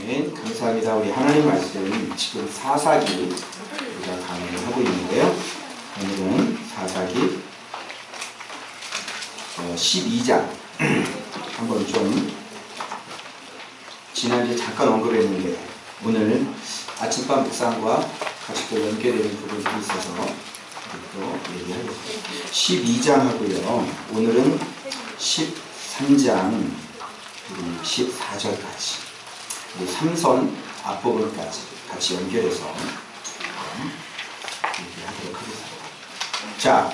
아멘. 감사합니다. 우리 하나님 말씀 지금 사사기 우리가 강의를 하고 있는데요. 오늘은 사사기 12장 한번 좀 지난주에 잠깐 언급했는데 오늘 아침밥 묵상과 같이 또 연계되는 부분들이 있어서 또 얘기하겠습니다. 12장 하고요. 오늘은 13장 14절까지 삼선 앞부분까지 같이 연결해서 얘기하도록 하겠습니다. 자,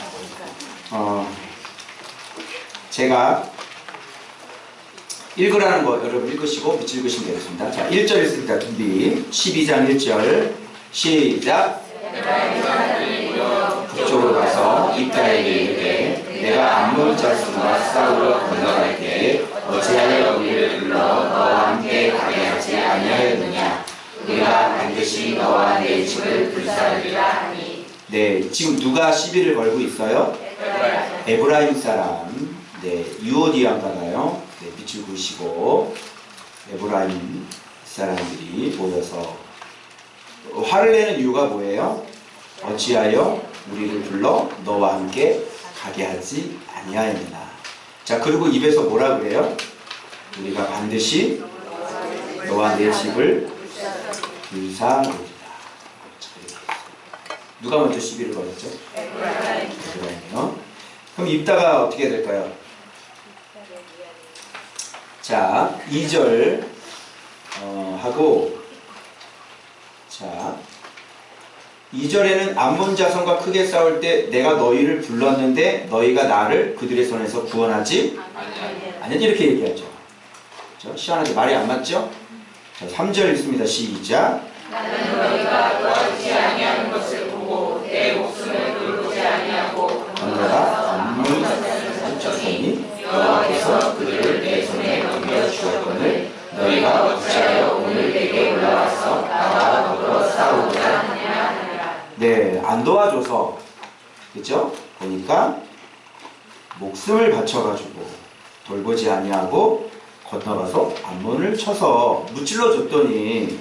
제가 읽으라는 거 여러분 읽으시고 밑줄 읽으시면 되겠습니다. 자, 1절 읽습니다. 준비. 12장 1절 시작. 북쪽으로 가서 입다에게 이르되 내가 암몬 자손과 싸우러 건너갈 때에 어찌하여 우리를 불러 너와 함께 가게 하지 아니하였느냐. 우리가 반드시 너와 내 집을 불사르리라 하니. 네, 지금 누가 시비를 걸고 있어요? 에브라임 사람. 네, 유오디안가가요. 네, 빛을 보시고 에브라임 사람들이 모여서 화를 내는 이유가 뭐예요? 어찌하여 우리를 불러 너와 함께 가게 하지 아니하였느냐. 자, 그리고 입에서 뭐라 그래요? 우리가 반드시 너와 내 집을 불사르리라. 누가 먼저 시비를 걸었죠? 에브라임이요. 그럼 입다가 어떻게 될까요? 자, 2절 하고, 자 2절에는 암몬 자손과 크게 싸울 때 내가 너희를 불렀는데 너희가 나를 그들의 손에서 구원하지 아니하니 이렇게 얘기하죠. 그렇죠? 시원하게 말이 안 맞죠? 자, 3절 읽습니다. 시작. 나는 너희가 도와주지 아니하는 것을 보고 내 목숨을 돌보지 아니하고 건너가 암몬 자손이 여호와께서 그들을 내 손에 넘겨주었거늘 너희가 어찌하여 오늘 내게 올라와서 나와 더불어 싸우고자 하느냐. 네, 안 도와줘서, 그죠? 보니까 목숨을 바쳐가지고 돌보지 아니하고 건너가서 암몬을 쳐서 무찔러 줬더니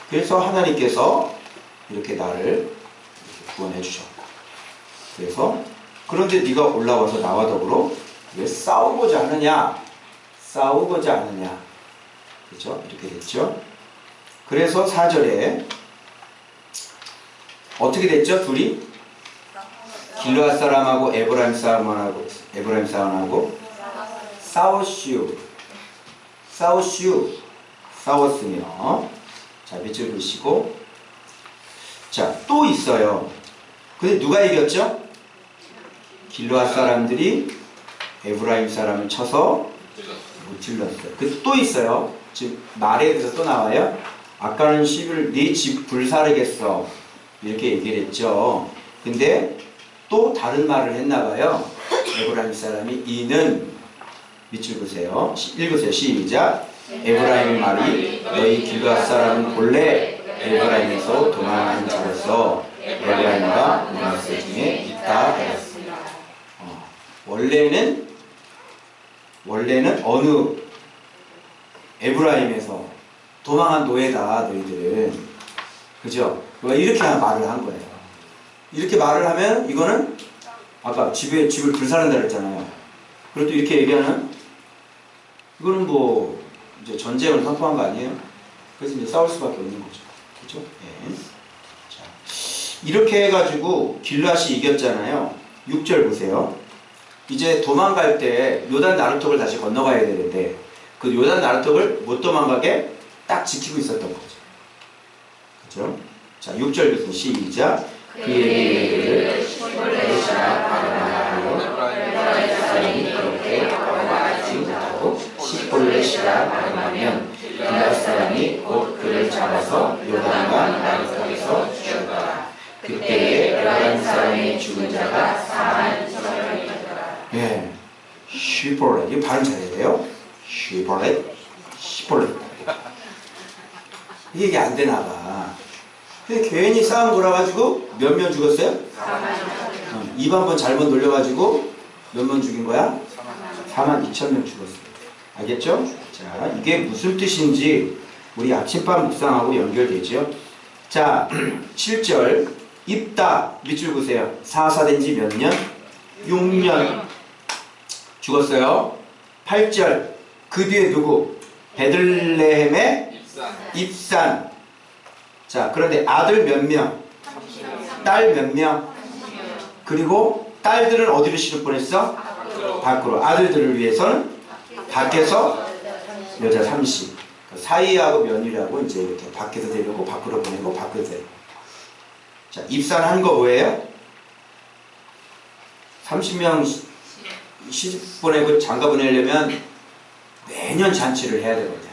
그래서 하나님께서 이렇게 나를 이렇게 구원해 주셨고, 그래서 그런데 네가 올라와서 나와 더불어 왜 싸우고자 하느냐? 싸우고자 하느냐? 그죠? 이렇게 됐죠? 그래서 4절에 어떻게 됐죠? 둘이? 길르앗 사람하고 에브라임 사람하고 싸웠으며. 자, 밑줄 그으시고. 자, 또 있어요. 근데 누가 이겼죠? 길르앗 사람들이 에브라임 사람을 쳐서 무찔렀어요. 그 또 있어요. 지금 말에 대해서 또 나와요. 아까는 네 집 불사르겠어 이렇게 얘기를 했죠. 근데 또 다른 말을 했나봐요. 에브라임 사람이 이는 밑줄 보세요. 읽으세요. 시작. 에브라임의 말이 너희 길르앗 사람은 본래 에브라임에서 도망한 자로서 에브라임과 므낫세 중에 있다 하였습니다. 원래는 어느 에브라임에서 도망한 노예다 너희들은. 그죠? 이렇게 말을 한 거예요. 이렇게 말을 하면 이거는 아까 집을 불사른다 그랬잖아요. 그리고 또 이렇게 얘기하는 이거는 뭐 이제 전쟁을 선포한 거 아니에요? 그래서 이제 싸울 수밖에 없는 거죠. 그죠? 네. 자, 이렇게 해가지고 길르앗이 이겼잖아요. 6절 보세요. 이제 도망갈 때 요단 나루턱을 다시 건너가야 되는데 그 요단 나루턱을 못 도망가게 딱 지키고 있었던 거죠. 그죠? 자, 6절 읽으세요. 시작. 그에게 이르기를 시볼렛이라 말하고 에브라임 사람이 그렇게 거부하지 못하고 시볼렛이라 말하면 길르앗 사람이 곧 그를 잡아서 요단강 나루턱에서 죽였더라. 그때에 에브라임 사람의 죽은 자가 40,000명이었더라. 예, 시볼렛. 이거 발음 잘해야 돼요. 시볼렛. 이게 안 되나 봐. 근데 괜히 싸움 걸어가지고 몇 명 죽었어요? 2번 번 잘못 놀려가지고 몇 명 죽인 거야? 42,000명 죽었어요. 알겠죠? 자, 이게 무슨 뜻인지 우리 아침밥 묵상하고 연결되죠. 자, 7절 입다 밑줄 보세요. 사사된 지 몇 년? 6년 죽었어요. 8절 그 뒤에 누구? 베들레헴의 입산. 자, 그런데 아들 몇 명? 딸 몇 명? 그리고 딸들은 어디로 시집 보냈어? 밖으로. 아들들을 위해서는 밖에서 여자 30. 사이하고 며느리하고 이제 이렇게 밖에서 데리고 밖으로 보내고 밖에서 데리고. 자, 입산한 거 뭐예요? 30명 시집 보내고 장가 보내려면 매년 잔치를 해야 되거든요.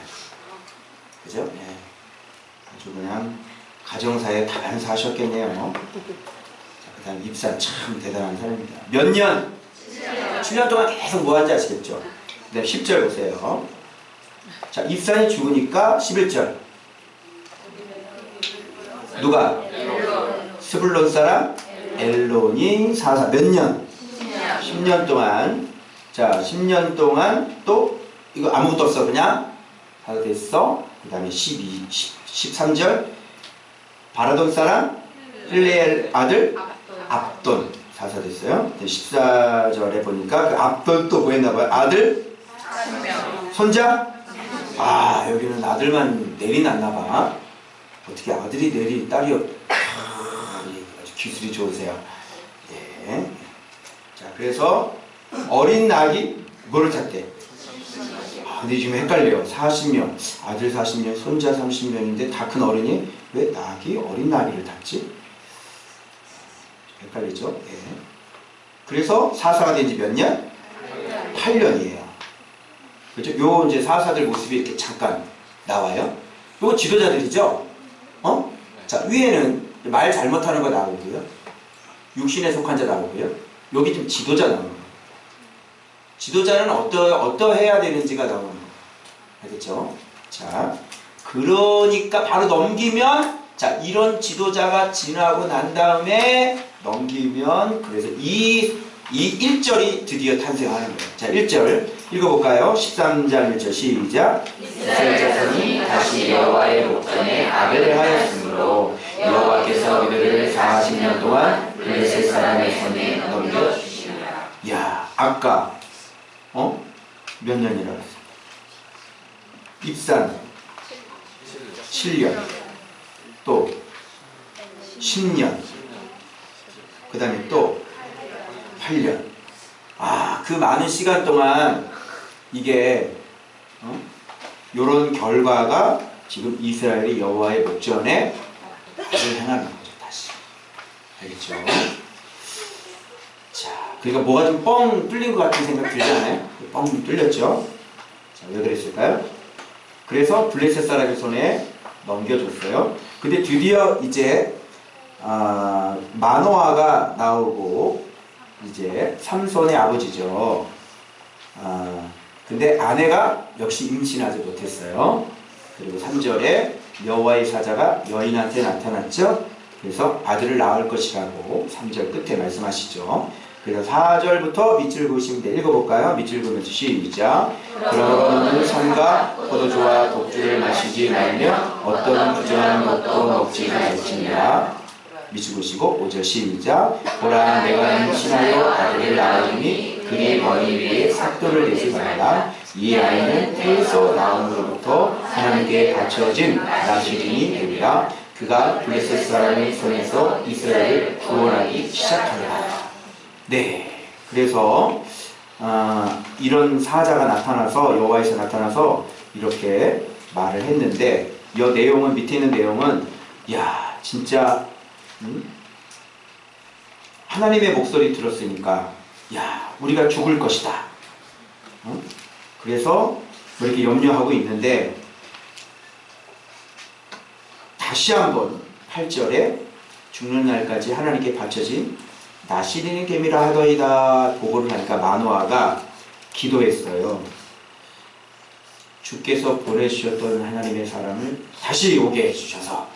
그죠? 네. 아주 그냥 가정사에 다반사 하셨겠네요. 그 다음 입산 참 대단한 사람입니다. 몇 년? 7년 동안 계속 뭐 한지 아시겠죠? 그 다음 10절 보세요. 자, 입산이 죽으니까 11절 누가? 스불론 사람 엘론이 사사 몇 년? 10년 동안. 자, 10년 동안 또 이거 아무것도 없어. 그냥 다 됐어. 그 다음에 13절 바라돈 사람 힐레엘 아들 압돈 사사 됐어요. 14절에 보니까 그 압돈 또 뭐 했나봐요? 아들? 손자? 아, 여기는 아들만 넬이 났나봐. 어떻게 아들이 넬이 딸이 아주 기술이 좋으세요. 네. 자, 그래서 어린 낙이 뭐를 찾대? 아, 근데 지금 헷갈려요. 40명, 아들 40명, 손자 30명인데 다 큰 어른이 왜 낙이 어린 나귀를 탔지? 헷갈리죠? 네. 그래서 사사가 된 지 몇 년? 8년이에요. 그렇죠? 요 이제 사사들 모습이 이렇게 잠깐 나와요. 요거 지도자들이죠? 자, 위에는 말 잘못하는 거 나오고요. 육신에 속한 자 나오고요. 여기 좀 지도자 나오는 거예요. 지도자는 어떠해야 되는지가 나오는 거예요. 알겠죠? 자, 그러니까 바로 넘기면, 자, 이런 지도자가 지나고 난 다음에 넘기면, 그래서 이 1절이 드디어 탄생하는 거예요. 자, 1절 읽어볼까요? 13장 1절 시작. 이스라엘 자손이 다시 여호와의 목전에 아벨을 하였으므로 여호와께서 그들을 40년 동안 블레셋 사람의 손에 넘겨주시니라. 야, 아까 몇 년이라고 했어? 입산 7년, 또 10년, 그 다음에 또 8년. 아, 그 많은 시간 동안 이게 요런 결과가 지금 이스라엘이 여호와의 목전에 발을 행하는 거죠. 다시. 알겠죠? 자, 그러니까 뭐가 좀 뻥 뚫린 것 같은 생각 들지 않아요? 뻥 뚫렸죠? 자, 왜 그랬을까요? 그래서 블레셋 사람의 손에 넘겨줬어요. 근데 드디어 이제 마노아가 나오고 이제 삼손의 아버지죠. 근데 아내가 역시 임신하지 못했어요. 그리고 3절에 여호와의 사자가 여인한테 나타났죠. 그래서 아들을 낳을 것이라고 3절 끝에 말씀하시죠. 그래서 4절부터 밑줄 그으시면 돼. 읽어볼까요? 밑줄 그으면서 시작. 그러므로 삼가 포도주와 독주를 마시지 말며 어떤 부정한 것도 먹지 말지니라. 밑줄 그으시고 5절 시작. 보라, 내가 임신하여 아들을 낳으니 그의 머리 위에 삭도를 내지 말라. 이 아이는 태에서 나옴으로부터 하나님께 바쳐진 나시린이 되리라. 그가 블레셋 사람의 손에서 이스라엘을 구원하기 시작하리라. 네, 그래서 이런 사자가 나타나서 여호와에서 나타나서 이렇게 말을 했는데, 이 내용은 밑에 있는 내용은 야, 진짜 하나님의 목소리 들었으니까 야, 우리가 죽을 것이다. 그래서 뭐 이렇게 염려하고 있는데, 다시 한번 8절에 죽는 날까지 하나님께 바쳐진 나시린의 계미라 하더이다 보고를 하니까 마노아가 기도했어요. 주께서 보내주셨던 하나님의 사람을 다시 오게 해주셔서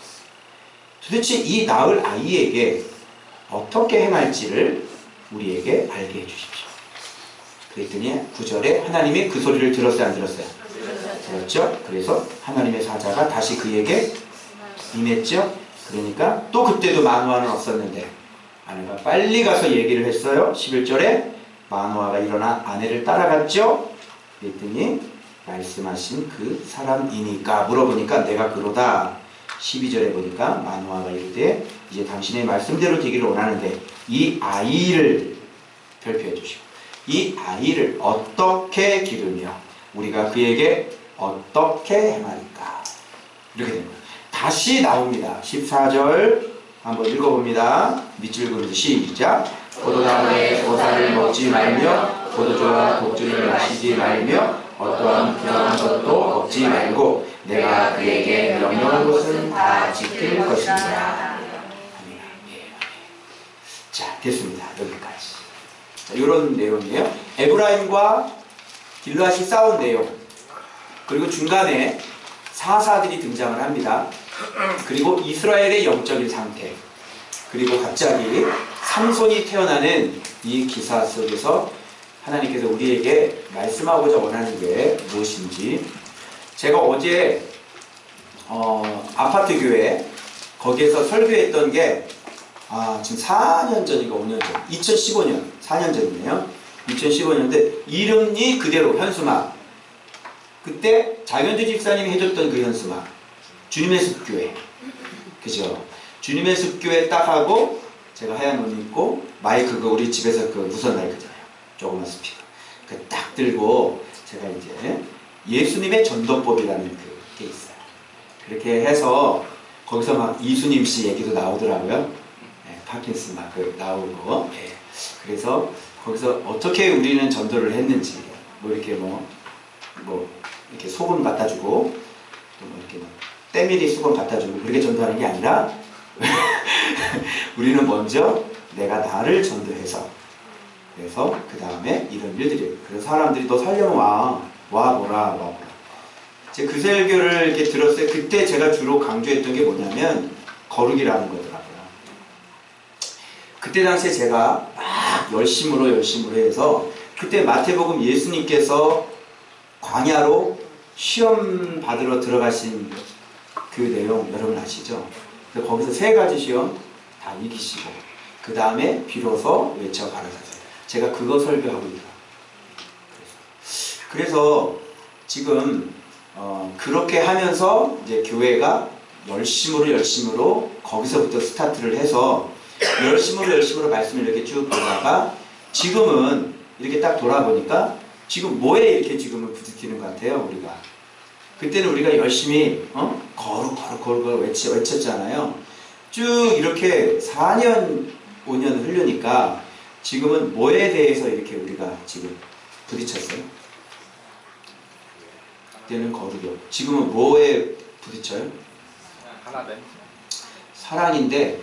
도대체 이 낳을 아이에게 어떻게 행할지를 우리에게 알게 해주십시오. 그랬더니 9절에 하나님이 그 소리를 들었어요, 안 들었어요? 되었죠. 그래서 하나님의 사자가 다시 그에게 임했죠. 그러니까 또 그때도 마노아는 없었는데 아내가 빨리 가서 얘기를 했어요. 11절에 마노아가 일어나 아내를 따라갔죠. 그랬더니 말씀하신 그 사람이니까 물어보니까 내가 그러다. 12절에 보니까 마노아가 이르되 이제 당신의 말씀대로 되기를 원하는데 이 아이를 별표해 주시고 이 아이를 어떻게 기르며 우리가 그에게 어떻게 행하리까. 이렇게 됩니다. 다시 나옵니다. 14절 한번 읽어봅니다. 밑줄 그리고 시작. 포도나무에 보살을 먹지 말며 포도주와 독주를 마시지 말며 어떠한 부정한 것도 먹지 말고 내가 그에게 명령한 것은 다 지킬 것이니라. 자, 됐습니다. 여기까지. 자, 이런 내용이에요. 에브라임과 길르앗이 싸운 내용. 그리고 중간에 사사들이 등장을 합니다. 그리고 이스라엘의 영적인 상태. 그리고 갑자기 삼손이 태어나는 이 기사 속에서 하나님께서 우리에게 말씀하고자 원하는 게 무엇인지. 제가 어제 아파트 교회 거기에서 설교했던 게 지금 4년 전인가 5년 전 2015년 4년 전이네요. 2015년인데 이름이 그대로 현수막. 그때 장현주 집사님이 해줬던 그 현수막 주님의 숲교회, 그죠? 주님의 숲교회 딱 하고 제가 하얀 옷 입고 마이크 우리 집에서 그 무선 마이크잖아요. 조그만 스피커 그 딱 들고 제가 이제 예수님의 전도법이라는 게 있어요. 그렇게 해서 거기서 막 이수님 씨 얘기도 나오더라고요. 파킨슨 막 나오고. 그래서 거기서 어떻게 우리는 전도를 했는지 뭐 이렇게 뭐 이렇게 소금 갖다 주고 또 뭐 이렇게 때밀이 수건 갖다 주고 그렇게 전도하는 게 아니라 우리는 먼저 내가 나를 전도해서 그래서 그 다음에 이런 일들이 그래서 사람들이 너 살려면 와보라. 제가 그 설교를 이렇게 들었어요. 그때 제가 주로 강조했던 게 뭐냐면 거룩이라는 거더라고요. 그때 당시에 제가 막 열심으로 해서 그때 마태복음 예수님께서 광야로 시험 받으러 들어가신 그 내용 여러분 아시죠? 거기서 3가지 시험 다 이기시고 그 다음에 비로소 외쳐 가라사대. 제가 그거 설교하고 있더라고요. 그래서 지금 그렇게 하면서 이제 교회가 열심으로 거기서부터 스타트를 해서 열심으로 말씀을 이렇게 쭉 보다가 지금은 이렇게 딱 돌아보니까 지금 뭐에 이렇게 지금은 부딪히는 것 같아요. 우리가 그때는 우리가 열심히 거룩 외쳤잖아요. 쭉 이렇게 4년 5년 흐르니까 지금은 뭐에 대해서 이렇게 우리가 지금 부딪혔어요? 그때는 거룩이요. 지금은 뭐에 부딪혀요? 사랑인데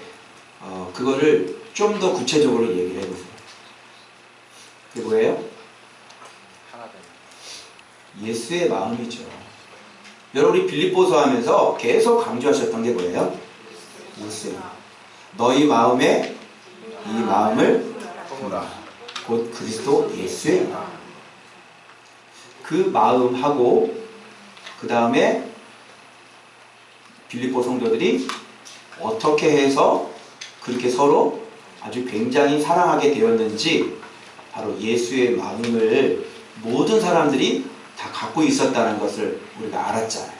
그거를 좀 더 구체적으로 얘기를 해보세요. 그게 뭐예요? 예수의 마음이죠. 여러분이 빌립보서 하면서 계속 강조하셨던 게 뭐예요? 예수의 마음. 너희 마음에 이 마음을 곧 그리스도 예수의 마음. 그 마음하고 그 다음에 빌립보 성도들이 어떻게 해서 그렇게 서로 아주 굉장히 사랑하게 되었는지 바로 예수의 마음을 모든 사람들이 다 갖고 있었다는 것을 우리가 알았잖아요.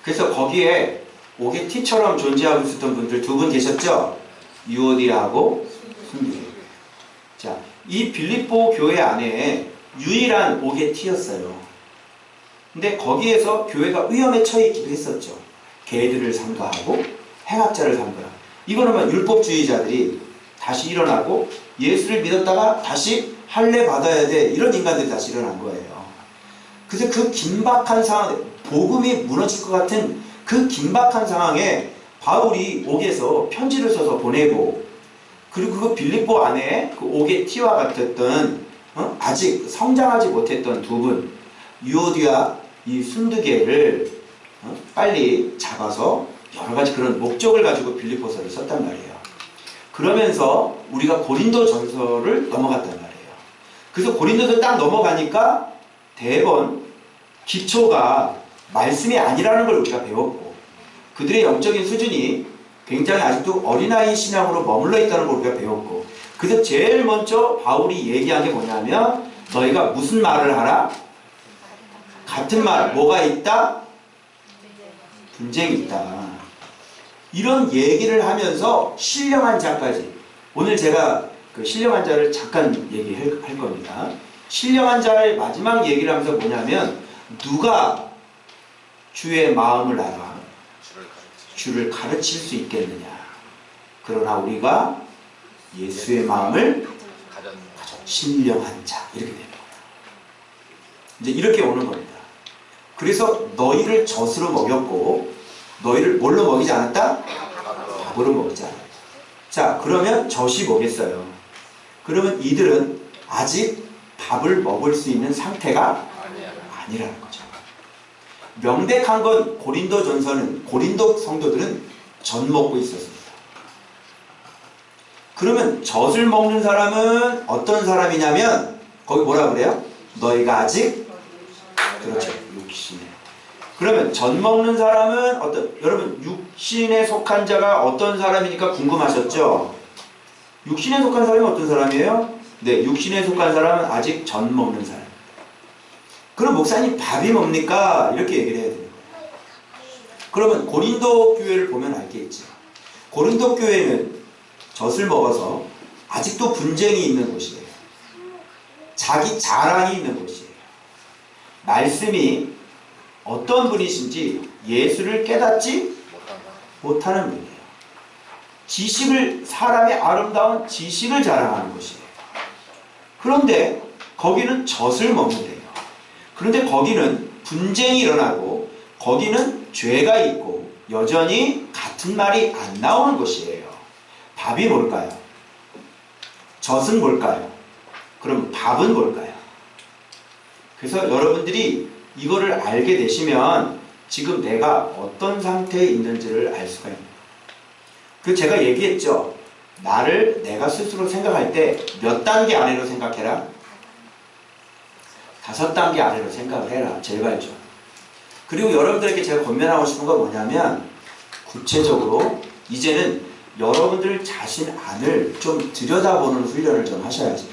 그래서 거기에 오게티처럼 존재하고 있었던 분들 2분 계셨죠? 유오디아하고 순두계. 자, 이 빌립보 교회 안에 유일한 오게티였어요. 근데 거기에서 교회가 위험에 처해 있기도 했었죠. 개들을 삼가하고 행악자를 삼가하고. 이거는 막 율법주의자들이 다시 일어나고 예수를 믿었다가 다시 할례 받아야 돼. 이런 인간들이 다시 일어난 거예요. 그래서 그 긴박한 상황, 복음이 무너질 것 같은 그 긴박한 상황에 바울이 옥에서 편지를 써서 보내고 그리고 그 빌립보 안에 그 오게티와 같았던 아직 성장하지 못했던 2분 유오디아 이 순두개를 빨리 잡아서 여러가지 그런 목적을 가지고 빌립보서를 썼단 말이에요. 그러면서 우리가 고린도 전서를 넘어갔단 말이에요. 그래서 고린도서 딱 넘어가니까 대번 기초가 말씀이 아니라는 걸 우리가 배웠고 그들의 영적인 수준이 굉장히 아직도 어린아이 신앙으로 머물러 있다는 걸 우리가 배웠고 그래서 제일 먼저 바울이 얘기한 게 뭐냐면 너희가 무슨 말을 하라? 같은 말. 뭐가 있다? 분쟁이 있다. 이런 얘기를 하면서 신령한 자까지 오늘 제가 그 신령한 자를 잠깐 얘기할 겁니다. 신령한 자의 마지막 얘기를 하면서 뭐냐면 누가 주의 마음을 알아 주를 가르칠 수 있겠느냐. 그러나 우리가 예수의 마음을 가진 신령한 자 이렇게 되는 거예요. 이제 이렇게 오는 겁니다. 그래서 너희를 젖으로 먹였고 너희를 뭘로 먹이지 않았다? 밥으로 먹이지 않았다. 자, 그러면 젖이 뭐겠어요? 그러면 이들은 아직 밥을 먹을 수 있는 상태가 아니라는 거죠. 명백한 건 고린도전서는 고린도 성도들은 젖 먹고 있었습니다. 그러면 젖을 먹는 사람은 어떤 사람이냐면 거기 뭐라 그래요? 너희가 아직 그렇죠. 육신에. 그러면 젖 먹는 사람은 어떤 여러분 육신에 속한 자가 어떤 사람이니까 궁금하셨죠? 육신에 속한 사람이 어떤 사람이에요? 네, 육신에 속한 사람은 아직 젖 먹는 사람. 그럼 목사님 밥이 뭡니까? 이렇게 얘기를 해야 돼요. 그러면 고린도 교회를 보면 알겠지. 고린도 교회는 젖을 먹어서 아직도 분쟁이 있는 곳이에요. 자기 자랑이 있는 곳이에요. 말씀이 어떤 분이신지 예수를 깨닫지 못하는 분이에요. 지식을 사람의 아름다운 지식을 자랑하는 곳이에요. 그런데 거기는 젖을 먹는데요. 그런데 거기는 분쟁이 일어나고 거기는 죄가 있고 여전히 같은 말이 안 나오는 곳이에요. 답이 뭘까요? 젖은 뭘까요? 그럼 밥은 뭘까요? 그래서 여러분들이 이거를 알게 되시면 지금 내가 어떤 상태에 있는지를 알 수가 있는 거예요. 그 제가 얘기했죠. 나를 내가 스스로 생각할 때 몇 단계 아래로 생각해라? 5단계 아래로 생각을 해라. 제일 발전. 그리고 여러분들에게 제가 권면하고 싶은 건 뭐냐면 구체적으로 이제는 여러분들 자신 안을 좀 들여다보는 훈련을 좀 하셔야지.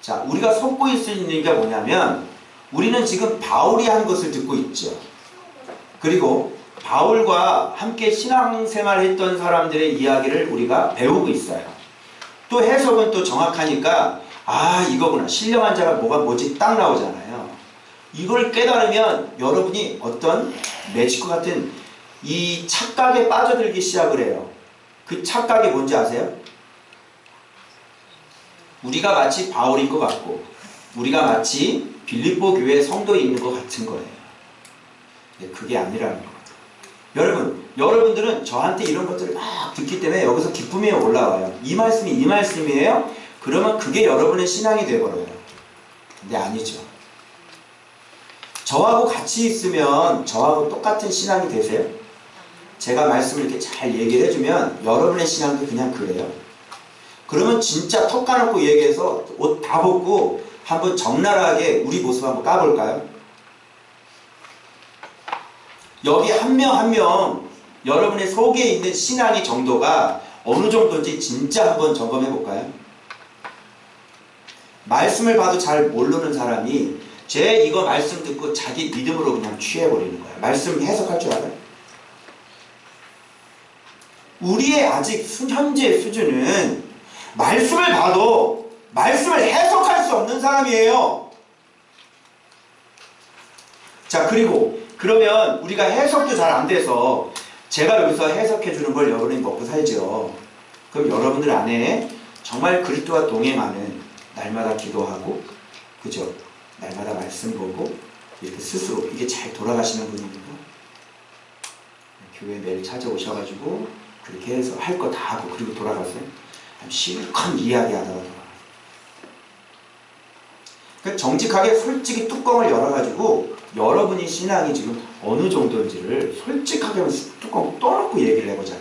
자, 우리가 속고 있는 게 뭐냐면 우리는 지금 바울이 한 것을 듣고 있죠. 그리고 바울과 함께 신앙생활 했던 사람들의 이야기를 우리가 배우고 있어요. 또 해석은 또 정확하니까 아 이거구나. 신령한 자가 뭐지 딱 나오잖아요. 이걸 깨달으면 여러분이 어떤 매직과 같은 이 착각에 빠져들기 시작을 해요. 그 착각이 뭔지 아세요? 우리가 마치 바울인 것 같고 우리가 마치 빌립보 교회 성도에 있는 것 같은 거예요. 근데 그게 아니라는 거예요. 여러분들은 저한테 이런 것들을 막 듣기 때문에 여기서 기쁨이 올라와요. 이 말씀이 이 말씀이에요? 그러면 그게 여러분의 신앙이 되어버려요. 근데 아니죠. 저하고 같이 있으면 저하고 똑같은 신앙이 되세요? 제가 말씀을 이렇게 잘 얘기를 해주면 여러분의 신앙도 그냥 그래요. 그러면 진짜 턱 까놓고 얘기해서 옷 다 벗고 한번 적나라하게 우리 모습 한번 까볼까요? 여기 한 명 한 명 여러분의 속에 있는 신앙의 정도가 어느 정도인지 진짜 한번 점검해 볼까요? 말씀을 봐도 잘 모르는 사람이 제 이거 말씀 듣고 자기 믿음으로 그냥 취해버리는 거예요. 말씀 해석할 줄 알아요? 우리의 아직 현재 수준은 말씀을 봐도 말씀을 해석할 수 없는 사람이에요. 자, 그리고 그러면 우리가 해석도 잘 안 돼서 제가 여기서 해석해 주는 걸 여러분이 먹고 살죠. 그럼 여러분들 안에 정말 그리스도와 동행하는 날마다 기도하고 그죠? 날마다 말씀 보고 이렇게 스스로 이게 잘 돌아가시는 분입니다. 교회 매일 찾아오셔가지고 그렇게 해서 할 거 다 하고 그리고 돌아가세요. 실컷 이야기하다가 돌아가세요. 그러니까 정직하게 솔직히 뚜껑을 열어가지고 여러분이 신앙이 지금 어느 정도인지를 솔직하게 뚜껑 떠놓고 얘기를 해보자.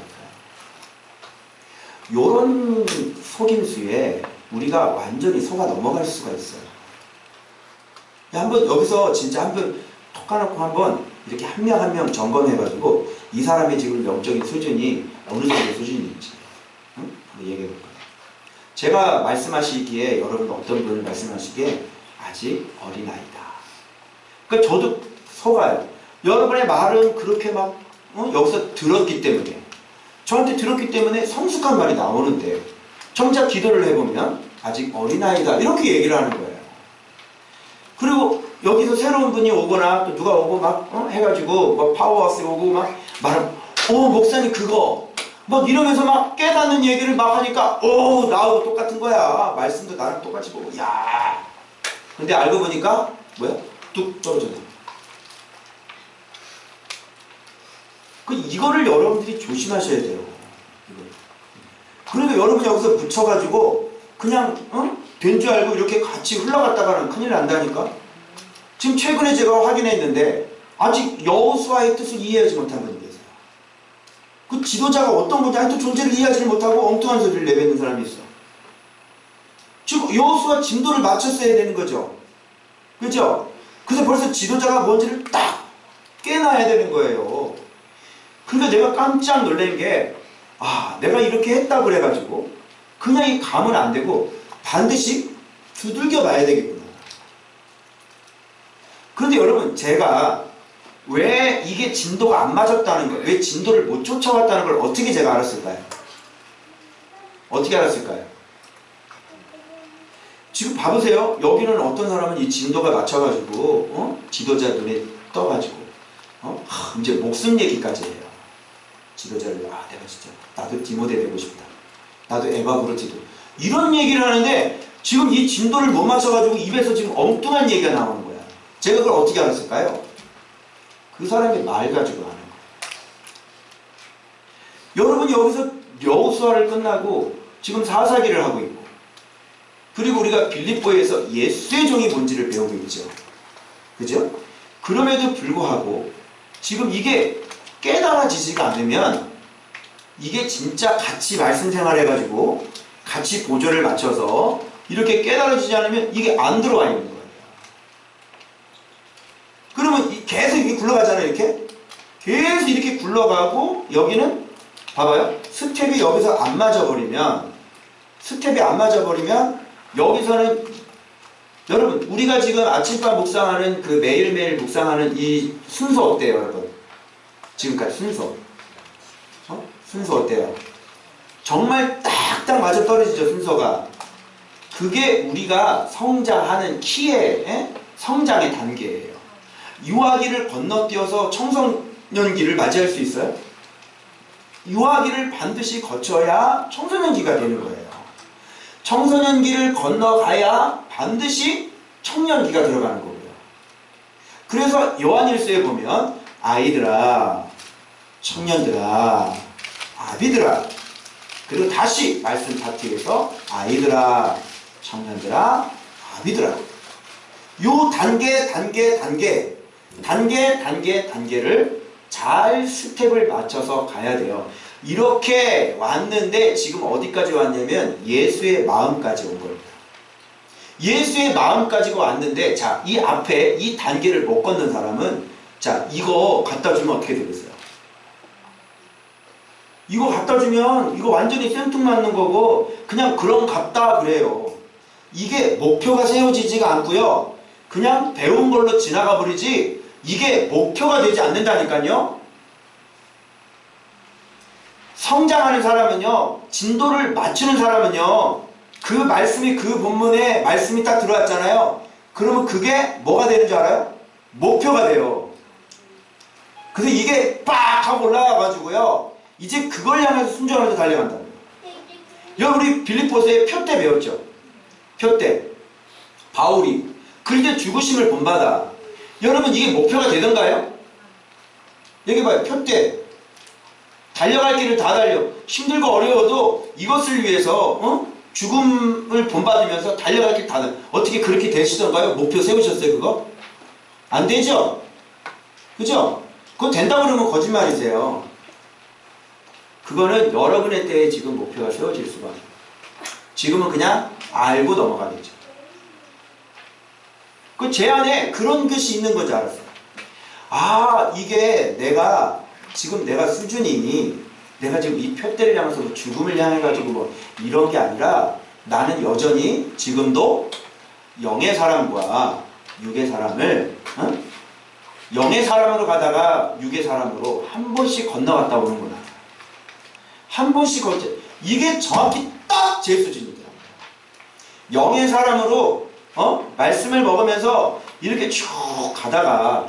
요런 속임수에 우리가 완전히 속아 넘어갈 수가 있어요. 한번 여기서 진짜 한번 톡 까놓고 한번 이렇게 한 명 한 명 점검해가지고 이 사람의 지금 영적인 수준이 어느 정도 수준인지 응? 한번 얘기해 볼 거예요. 제가 말씀하시기에 여러분 어떤 분을 말씀하시기에 아직 어린아이다. 그러니까 저도 속아요. 여러분의 말은 그렇게 막 여기서 들었기 때문에 저한테 들었기 때문에 성숙한 말이 나오는데 정작 기도를 해보면 아직 어린아이다 이렇게 얘기를 하는 거예요. 그리고 여기서 새로운 분이 오거나 또 누가 오고 막 해가지고 막 파워하우스 오고 막 말하면 목사님 그거 막 이러면서 막 깨닫는 얘기를 막 하니까 나하고 똑같은 거야. 말씀도 나랑 똑같이 보고 야 근데 알고 보니까 뭐야? 뚝 떨어졌네. 이거를 여러분들이 조심하셔야 돼요. 그러니까 여러분 여기서 붙여가지고 그냥 된 줄 알고 이렇게 같이 흘러갔다가는 큰일 난다니까. 지금 최근에 제가 확인했는데 아직 여호수아의 뜻을 이해하지 못한 분이 계세요. 그 지도자가 어떤 건지 하여튼 존재를 이해하지 못하고 엉뚱한 소리를 내뱉는 사람이 있어. 지금 여호수아 진도를 맞췄어야 되는 거죠. 그죠? 그래서 벌써 지도자가 뭔지를 딱 깨놔야 되는 거예요. 그러니까 내가 깜짝 놀란 게 내가 이렇게 했다고 그래가지고 그냥 이 가면 안 되고 반드시 두들겨 봐야 되겠구나. 그런데 여러분 제가 왜 이게 진도가 안 맞았다는 걸, 왜 진도를 못 쫓아왔다는 걸 어떻게 제가 알았을까요? 어떻게 알았을까요? 지금 봐보세요. 여기는 어떤 사람은 이 진도가 맞춰가지고 지도자 눈에 떠가지고 이제 목숨 얘기까지 해요. 지도자를 내가 진짜 나도 디모데 되고 싶다. 나도 에바 브루티도 이런 얘기를 하는데 지금 이 진도를 못 맞춰가지고 입에서 지금 엉뚱한 얘기가 나오는 거야. 제가 그걸 어떻게 알았을까요? 그 사람의 말 가지고 아는 거예요. 여러분 여기서 여호수아를 끝나고 지금 사사기를 하고 있고 그리고 우리가 빌립보에서 예수의 종이 뭔지를 배우고 있죠. 그죠? 그럼에도 불구하고 지금 이게 깨달아지지가 않으면 이게 진짜 같이 말씀 생활해가지고 같이 보조를 맞춰서 이렇게 깨달아지지 않으면 이게 안 들어와 있는 거예요. 그러면 계속 이렇게 굴러가잖아요. 이렇게 계속 이렇게 굴러가고 여기는 봐봐요. 스텝이 여기서 안 맞아버리면 여기서는 여러분 우리가 지금 아침밥 묵상하는 그 매일매일 묵상하는 이 순서 어때요 여러분? 지금까지 순서 어때요? 정말 딱딱 맞아 떨어지죠 순서가. 그게 우리가 성장하는 키의 성장의 단계예요. 유아기를 건너뛰어서 청소년기를 맞이할 수 있어요? 유아기를 반드시 거쳐야 청소년기가 되는 거예요. 청소년기를 건너가야 반드시 청년기가 들어가는 거고요. 그래서 요한일서에 보면 아이들아, 청년들아, 아비들아, 그리고 다시 말씀 파트에서 아이들아, 청년들아, 아비들아. 요 단계를 잘 스텝을 맞춰서 가야 돼요. 이렇게 왔는데 지금 어디까지 왔냐면 예수의 마음까지 온 겁니다. 예수의 마음까지 왔는데 자, 이 앞에 이 단계를 못 걷는 사람은 자, 이거 갖다 주면 어떻게 되겠어요? 이거 갖다 주면 이거 완전히 생뚱맞는 거고 그냥 그런 같다 그래요. 이게 목표가 세워지지가 않고요. 그냥 배운 걸로 지나가 버리지 이게 목표가 되지 않는다니까요. 성장하는 사람은요, 진도를 맞추는 사람은요, 그 말씀이 그 본문에 말씀이 딱 들어왔잖아요. 그러면 그게 뭐가 되는 줄 알아요? 목표가 돼요. 그래서 이게 빡 하고 올라와가지고요, 이제 그걸 향해서 순종하면서 달려간다. 여기 우리 빌립보서의 표때 배웠죠? 표때. 바울이 그리스도의 죽으심을 본받아. 여러분 이게 목표가 되던가요? 여기 봐요. 표때. 달려갈 길을 다 달려. 힘들고 어려워도 이것을 위해서 죽음을 본받으면서 달려갈 길 다 달려. 어떻게 그렇게 되시던가요? 목표 세우셨어요 그거? 안 되죠? 그죠? 그거 된다고 그러면 거짓말이세요. 그거는 여러분의 때에 지금 목표가 세워질 수가 없어요. 지금은 그냥 알고 넘어가겠죠. 그 제 안에 그런 것이 있는 건지 알았어요. 아, 이게 내가 수준이 내가 지금 이 표대를 향해서 뭐 죽음을 향해 가지고 뭐 이런 게 아니라 나는 여전히 지금도 영의 사람과 육의 사람을 영의 사람으로 가다가 육의 사람으로 한 번씩 건너갔다 오는구나. 한 번씩 이게 정확히 딱 제 수준이더라고요. 영의 사람으로 말씀을 먹으면서 이렇게 쭉 가다가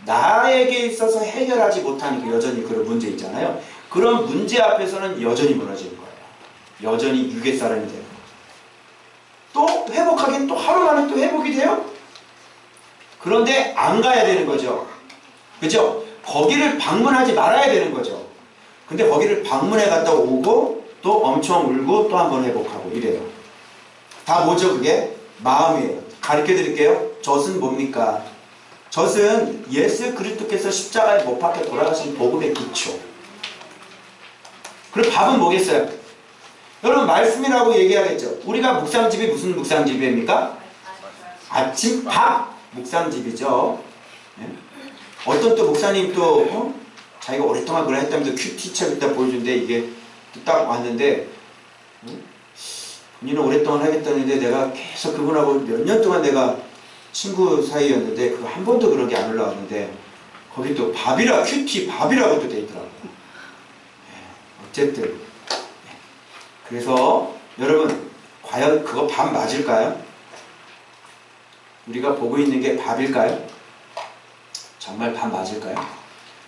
나에게 있어서 해결하지 못하는 그 여전히 그런 문제 있잖아요. 그런 문제 앞에서는 여전히 무너지는 거예요. 여전히 육의 사람이 돼요. 또 회복하긴 또 하루 만에 또 회복이 돼요? 그런데 안 가야 되는 거죠. 그죠? 거기를 방문하지 말아야 되는 거죠. 근데 거기를 방문해 갔다 오고 또 엄청 울고 또 한 번 회복하고 이래요. 다 뭐죠 그게? 마음이에요. 가르쳐 드릴게요. 젖은 뭡니까? 젖은 예수 그리스도께서 십자가에 못 박혀 돌아가신 복음의 기초. 그리고 밥은 뭐겠어요? 여러분 말씀이라고 얘기하겠죠. 우리가 묵상집이 무슨 묵상집입니까? 아침 밥 묵상집이죠. 네? 어떤 또 목사님 또 자기가 오랫동안 그걸 했다면서 큐티책 일단 보여주는데 이게 딱 왔는데 본인은 오랫동안 하겠다는데 내가 계속 그분하고 몇 년 동안 내가 친구 사이였는데 그거 한 번도 그런 게 안 올라왔는데 거기 또 밥이라 큐티 밥이라고 또 돼 있더라고요. 어쨌든 그래서 여러분 과연 그거 밥 맞을까요? 우리가 보고 있는 게 밥일까요? 정말 밥 맞을까요?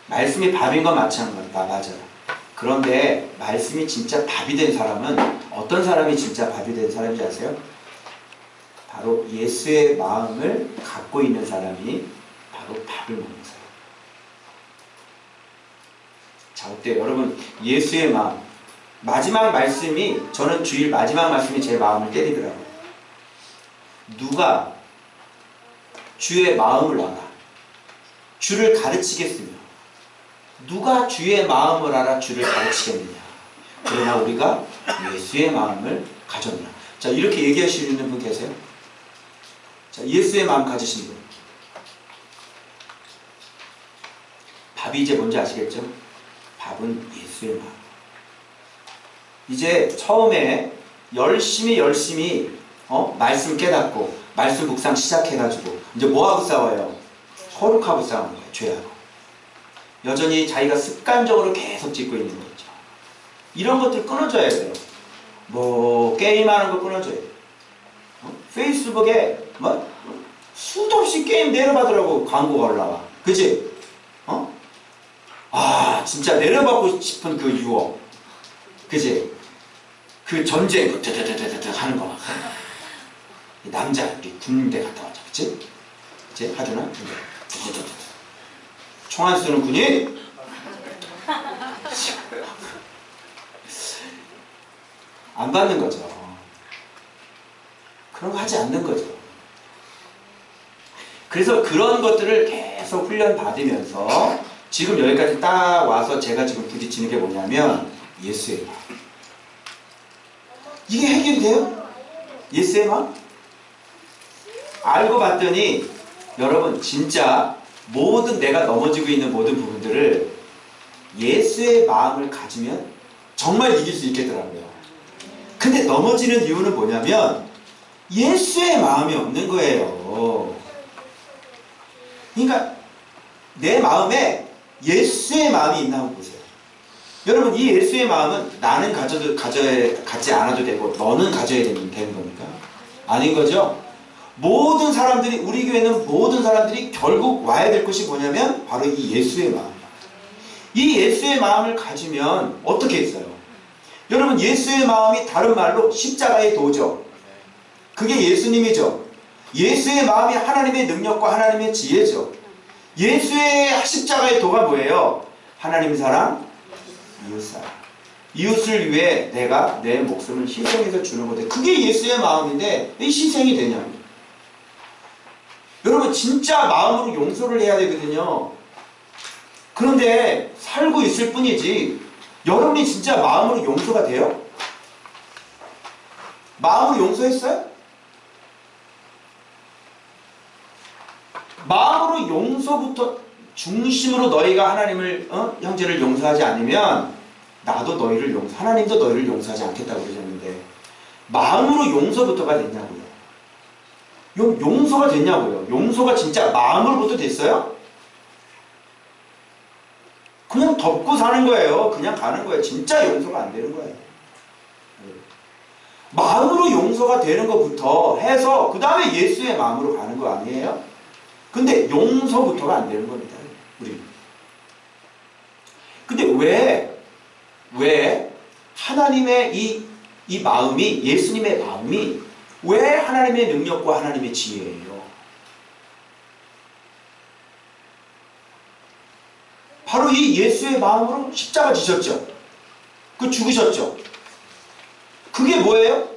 말씀이 밥인 건 맞아요. 그런데 말씀이 진짜 밥이 된 사람은 어떤 사람이 진짜 밥이 된 사람인지 아세요? 바로 예수의 마음을 갖고 있는 사람이 바로 밥을 먹는 사람. 자, 어때요? 여러분 예수의 마음 마지막 말씀이 저는 주일 마지막 말씀이 제 마음을 때리더라고요. 누가 주의 마음을 알아 주를 가르치겠으며 누가 주의 마음을 알아 주를 가르치겠느냐. 그러나 우리가 예수의 마음을 가졌나. 자, 이렇게 얘기하시는 분 계세요? 자, 예수의 마음 가지신 분. 밥이 이제 뭔지 아시겠죠? 밥은 예수의 마음. 이제 처음에 열심히 말씀 깨닫고 말씀 묵상 시작해가지고 이제 뭐하고 싸워요? 거룩하고 싸우는 거예요. 죄하고. 여전히 자기가 습관적으로 계속 짓고 있는 거 있죠. 이런 것들 끊어줘야 돼요. 뭐 게임하는 거 끊어줘야 돼요. 페이스북에 뭐 수도 없이 게임 내려받으라고 광고가 올라와. 그치? 아 진짜 내려받고 싶은 그 유혹. 그치? 그 전쟁 드드드드드 하는 거 막. 남자 우리 군대 갔다 왔죠. 그치? 그치? 하준아? 드드드드 총 안 쏘는 군인? 안 받는 거죠. 그런 거 하지 않는 거죠. 그래서 그런 것들을 계속 훈련 받으면서 지금 여기까지 딱 와서 제가 지금 부딪히는 게 뭐냐면 예수의 마음. 이게 해결이 돼요? 예수의 마음? 알고 봤더니 여러분 진짜 모든 내가 넘어지고 있는 모든 부분들을 예수의 마음을 가지면 정말 이길 수 있겠더라고요. 근데 넘어지는 이유는 뭐냐면 예수의 마음이 없는 거예요. 그러니까 내 마음에 예수의 마음이 있나 한번 보세요. 여러분 이 예수의 마음은 나는 갖지 않아도 되고 너는 가져야 되는 겁니까? 아닌 거죠? 모든 사람들이 우리 교회는 모든 사람들이 결국 와야 될 것이 뭐냐면 바로 이 예수의 마음이에요. 이 예수의 마음을 가지면 어떻게 했어요? 여러분 예수의 마음이 다른 말로 십자가의 도죠. 그게 예수님이죠. 예수의 마음이 하나님의 능력과 하나님의 지혜죠. 예수의 십자가의 도가 뭐예요? 하나님 사랑, 이웃 사랑. 이웃을 위해 내가 내 목숨을 희생해서 주는 건데 그게 예수의 마음인데 왜 희생이 되냐고. 여러분 진짜 마음으로 용서를 해야 되거든요. 그런데 살고 있을 뿐이지 여러분이 진짜 마음으로 용서가 돼요? 마음으로 용서했어요? 용서부터 중심으로 너희가 하나님을 형제를 용서하지 않으면 나도 너희를 하나님도 너희를 용서하지 않겠다고 그러셨는데 마음으로 용서부터가 됐냐고요. 용서가 됐냐고요. 용서가 진짜 마음으로부터 됐어요? 그냥 덮고 사는 거예요. 그냥 가는 거예요. 진짜 용서가 안 되는 거예요. 마음으로 용서가 되는 것부터 해서 그 다음에 예수의 마음으로 가는 거 아니에요? 근데 용서부터가 안 되는 겁니다. 우리. 근데 왜 하나님의 이 마음이, 예수님의 마음이 왜 하나님의 능력과 하나님의 지혜예요? 바로 이 예수의 마음으로 십자가 지셨죠. 그 죽으셨죠. 그게 뭐예요?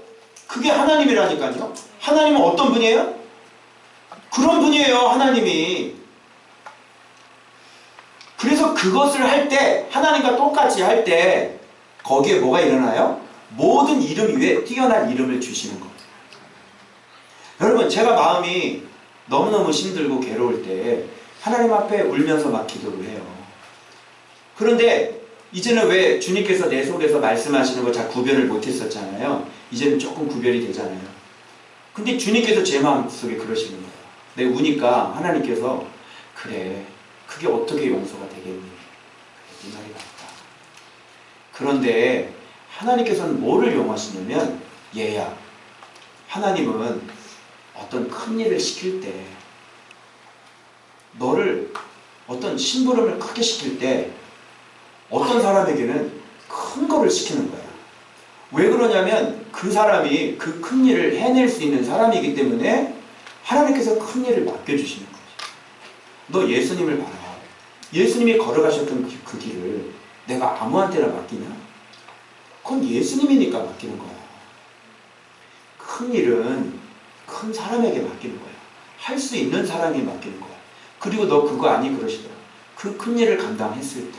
그게 하나님이라니까요. 하나님은 어떤 분이에요? 그런 분이에요, 하나님이. 그래서 그것을 할 때, 하나님과 똑같이 할 때 거기에 뭐가 일어나요? 모든 이름 위에 뛰어난 이름을 주시는 겁니다. 여러분, 제가 마음이 너무너무 힘들고 괴로울 때 하나님 앞에 울면서 막 기도를 해요. 그런데 이제는 왜 주님께서 내 속에서 말씀하시는 거 잘 구별을 못했었잖아요. 이제는 조금 구별이 되잖아요. 근데 주님께서 제 마음속에 그러시는 거예요. 내가 우니까 하나님께서 그래, 그게 어떻게 용서가 되겠니? 그래, 네 말이 맞다. 그런데 하나님께서는 뭐를 용하시냐면, 얘야, 하나님은 어떤 큰 일을 시킬 때, 너를 어떤 심부름을 크게 시킬 때 어떤 사람에게는 큰 거를 시키는 거야. 왜 그러냐면 그 사람이 그 큰 일을 해낼 수 있는 사람이기 때문에 하나님께서 큰 일을 맡겨주시는 거지. 너 예수님을 봐라. 예수님이 걸어가셨던 그 길을 내가 아무한테나 맡기냐? 그건 예수님이니까 맡기는 거야. 큰 일은 큰 사람에게 맡기는 거야. 할 수 있는 사람이 맡기는 거야. 그리고 너 그거 아니 그러시더라. 그 큰 일을 감당했을 때.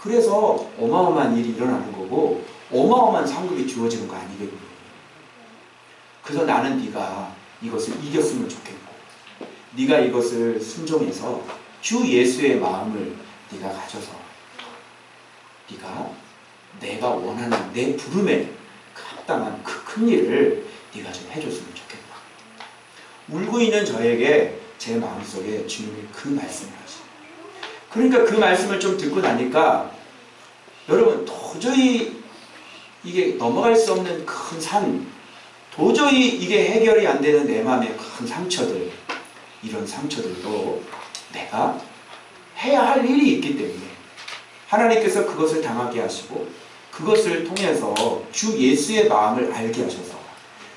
그래서 어마어마한 일이 일어나는 거고 어마어마한 상급이 주어지는 거 아니겠니? 그래서 나는 네가 이것을 이겼으면 좋겠고 네가 이것을 순종해서 주 예수의 마음을 네가 가져서 네가 내가 원하는 내 부름에 합당한 그 큰 일을 네가 좀 해줬으면 좋겠다. 울고 있는 저에게 제 마음속에 주님이 그 말씀을 하시는 거예요. 그러니까 그 말씀을 좀 듣고 나니까 여러분 도저히 이게 넘어갈 수 없는 큰 산, 도저히 이게 해결이 안 되는 내 마음의 큰 상처들, 이런 상처들도 내가 해야 할 일이 있기 때문에 하나님께서 그것을 당하게 하시고 그것을 통해서 주 예수의 마음을 알게 하셔서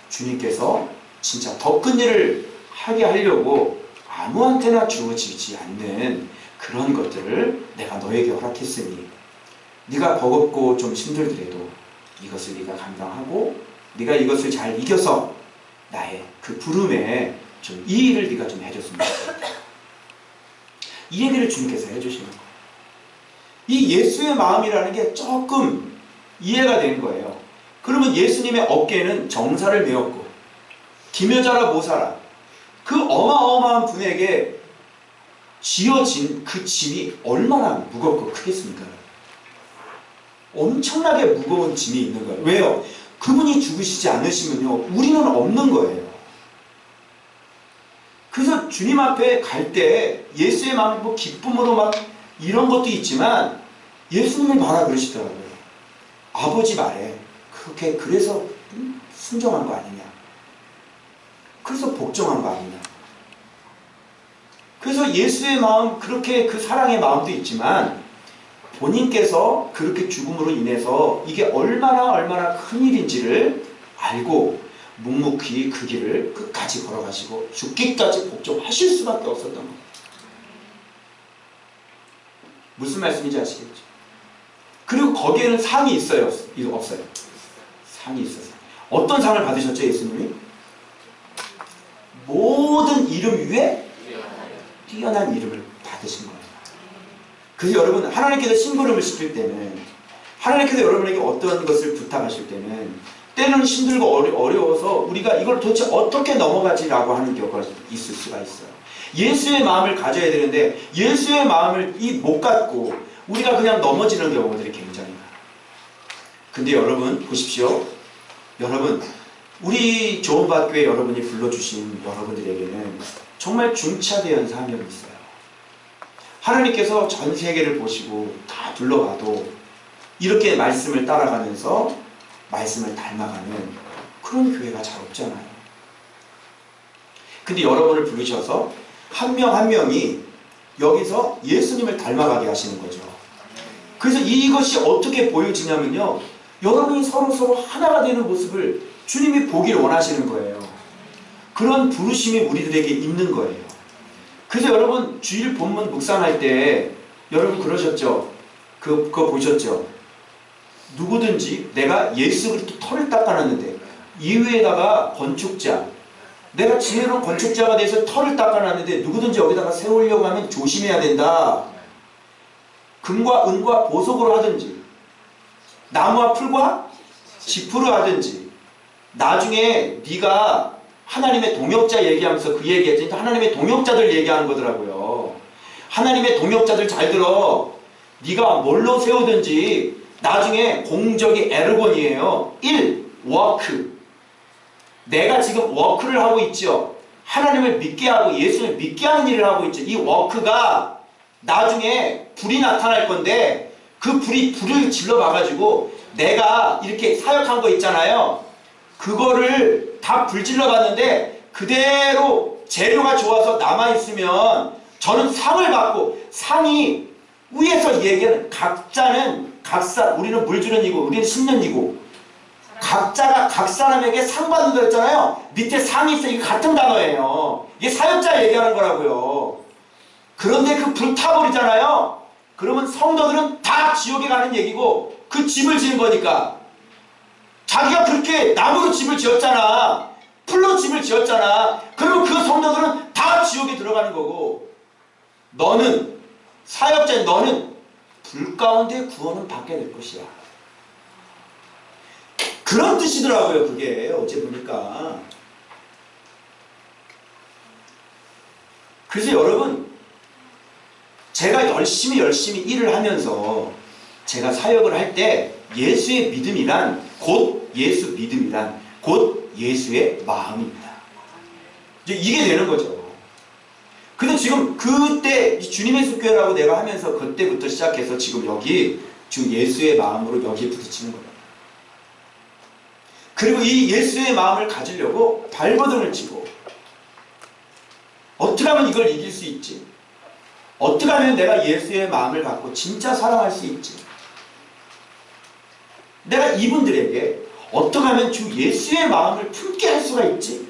주님께서 진짜 더 큰 일을 하게 하려고 아무한테나 주어지지 않는 그런 것들을 내가 너에게 허락했으니 네가 버겁고 좀 힘들더라도 이것을 네가 감당하고 네가 이것을 잘 이겨서 나의 그 부름에 좀 이 일을 네가 좀 해줬으면 좋겠다. 이 얘기를 주님께서 해주시는 거예요. 이 예수의 마음이라는 게 조금 이해가 되는 거예요. 그러면 예수님의 어깨에는 정사를 메었고 기묘자라 모사라 그 어마어마한 분에게 지어진 그 짐이 얼마나 무겁고 크겠습니까? 엄청나게 무거운 짐이 있는 거예요. 왜요? 그분이 죽으시지 않으시면요 우리는 없는 거예요. 그래서 주님 앞에 갈 때 예수의 마음이 뭐 기쁨으로 막 이런 것도 있지만 예수님이 봐라 그러시더라고요. 아버지 말에 그렇게 그래서 순종한 거 아니냐, 그래서 복종한 거 아니냐. 그래서 예수의 마음, 그렇게 그 사랑의 마음도 있지만 본인께서 그렇게 죽음으로 인해서 이게 얼마나 큰 일인지를 알고 묵묵히 그 길을 끝까지 걸어가시고 죽기까지 복종하실 수밖에 없었던 겁니다. 무슨 말씀인지 아시겠죠? 그리고 거기에는 상이 있어요? 없어요? 상이 있었어요. 어떤 상을 받으셨죠, 예수님이? 모든 이름 위에 뛰어난 이름을 받으신 거예요. 그래서 여러분, 하나님께서 심부름을 시킬 때는, 하나님께서 여러분에게 어떤 것을 부탁하실 때는 때는 힘들고 어려워서 우리가 이걸 도대체 어떻게 넘어가지라고 하는 경우가 있을 수가 있어요. 예수의 마음을 가져야 되는데 예수의 마음을 못 갖고 우리가 그냥 넘어지는 경우들이 굉장히 많아요. 근데 여러분 보십시오. 여러분 우리 조은받교회 여러분이 불러주신 여러분들에게는 정말 중차대한 사명이 있어요. 하나님께서 전 세계를 보시고 다 둘러가도 이렇게 말씀을 따라가면서 말씀을 닮아가는 그런 교회가 잘 없잖아요. 근데 여러분을 부르셔서 한 명 한 명이 여기서 예수님을 닮아가게 하시는 거죠. 그래서 이것이 어떻게 보여지냐면요, 여러분이 서로 하나가 되는 모습을 주님이 보기를 원하시는 거예요. 그런 부르심이 우리들에게 있는 거예요. 그래서 여러분 주일 본문 묵상할 때 여러분 그러셨죠? 그거 보셨죠? 누구든지 내가 예수 그리스도 털을 닦아놨는데 이후에다가 건축자, 내가 지혜로운 건축자가 돼서 털을 닦아놨는데 누구든지 여기다가 세우려고 하면 조심해야 된다. 금과 은과 보석으로 하든지 나무와 풀과 지푸로 하든지, 나중에 네가 하나님의 동역자 얘기하면서 그 얘기했지, 하나님의 동역자들 얘기하는 거더라고요. 하나님의 동역자들 잘 들어. 네가 뭘로 세우든지 나중에 공적이 에르곤이에요. 1. 워크. 내가 지금 워크를 하고 있죠. 하나님을 믿게 하고 예수를 믿게 하는 일을 하고 있죠. 이 워크가 나중에 불이 나타날 건데 그 불을 질러 봐가지고 내가 이렇게 사역한 거 있잖아요. 그거를 다 불질러 봤는데 그대로 재료가 좋아서 남아있으면 저는 상을 받고, 상이 위에서 얘기하는 각자는 각사, 우리는 물주는 이고 우리는 심는 이고, 각자가 각 사람에게 상 받는다 했잖아요. 밑에 상이 있어. 이게 같은 단어예요. 이게 사역자 얘기하는 거라고요. 그런데 그 불 타버리잖아요. 그러면 성도들은 다 지옥에 가는 얘기고, 그 집을 지은 거니까. 자기가 그렇게 나무로 집을 지었잖아. 풀로 집을 지었잖아. 그러면 그 성도들은 다 지옥에 들어가는 거고, 너는, 사역자인 너는 불 가운데 구원은 받게 될 것이야. 그런 뜻이더라고요. 그게 어제 보니까. 그래서 여러분, 제가 열심히 일을 하면서 제가 사역을 할 때 예수의 믿음이란 곧 예수 믿음이란 곧 예수의 마음입니다. 이제 이게 되는 거죠. 근데 지금 그때 주님의 숲교회라고 내가 하면서 그때부터 시작해서 지금 여기 주 예수의 마음으로 여기에 부딪히는 거예요. 그리고 이 예수의 마음을 가지려고 발버둥을 치고, 어떻게 하면 이걸 이길 수 있지? 어떻게 하면 내가 예수의 마음을 갖고 진짜 사랑할 수 있지? 내가 이분들에게 어떻게 하면 주 예수의 마음을 품게 할 수가 있지?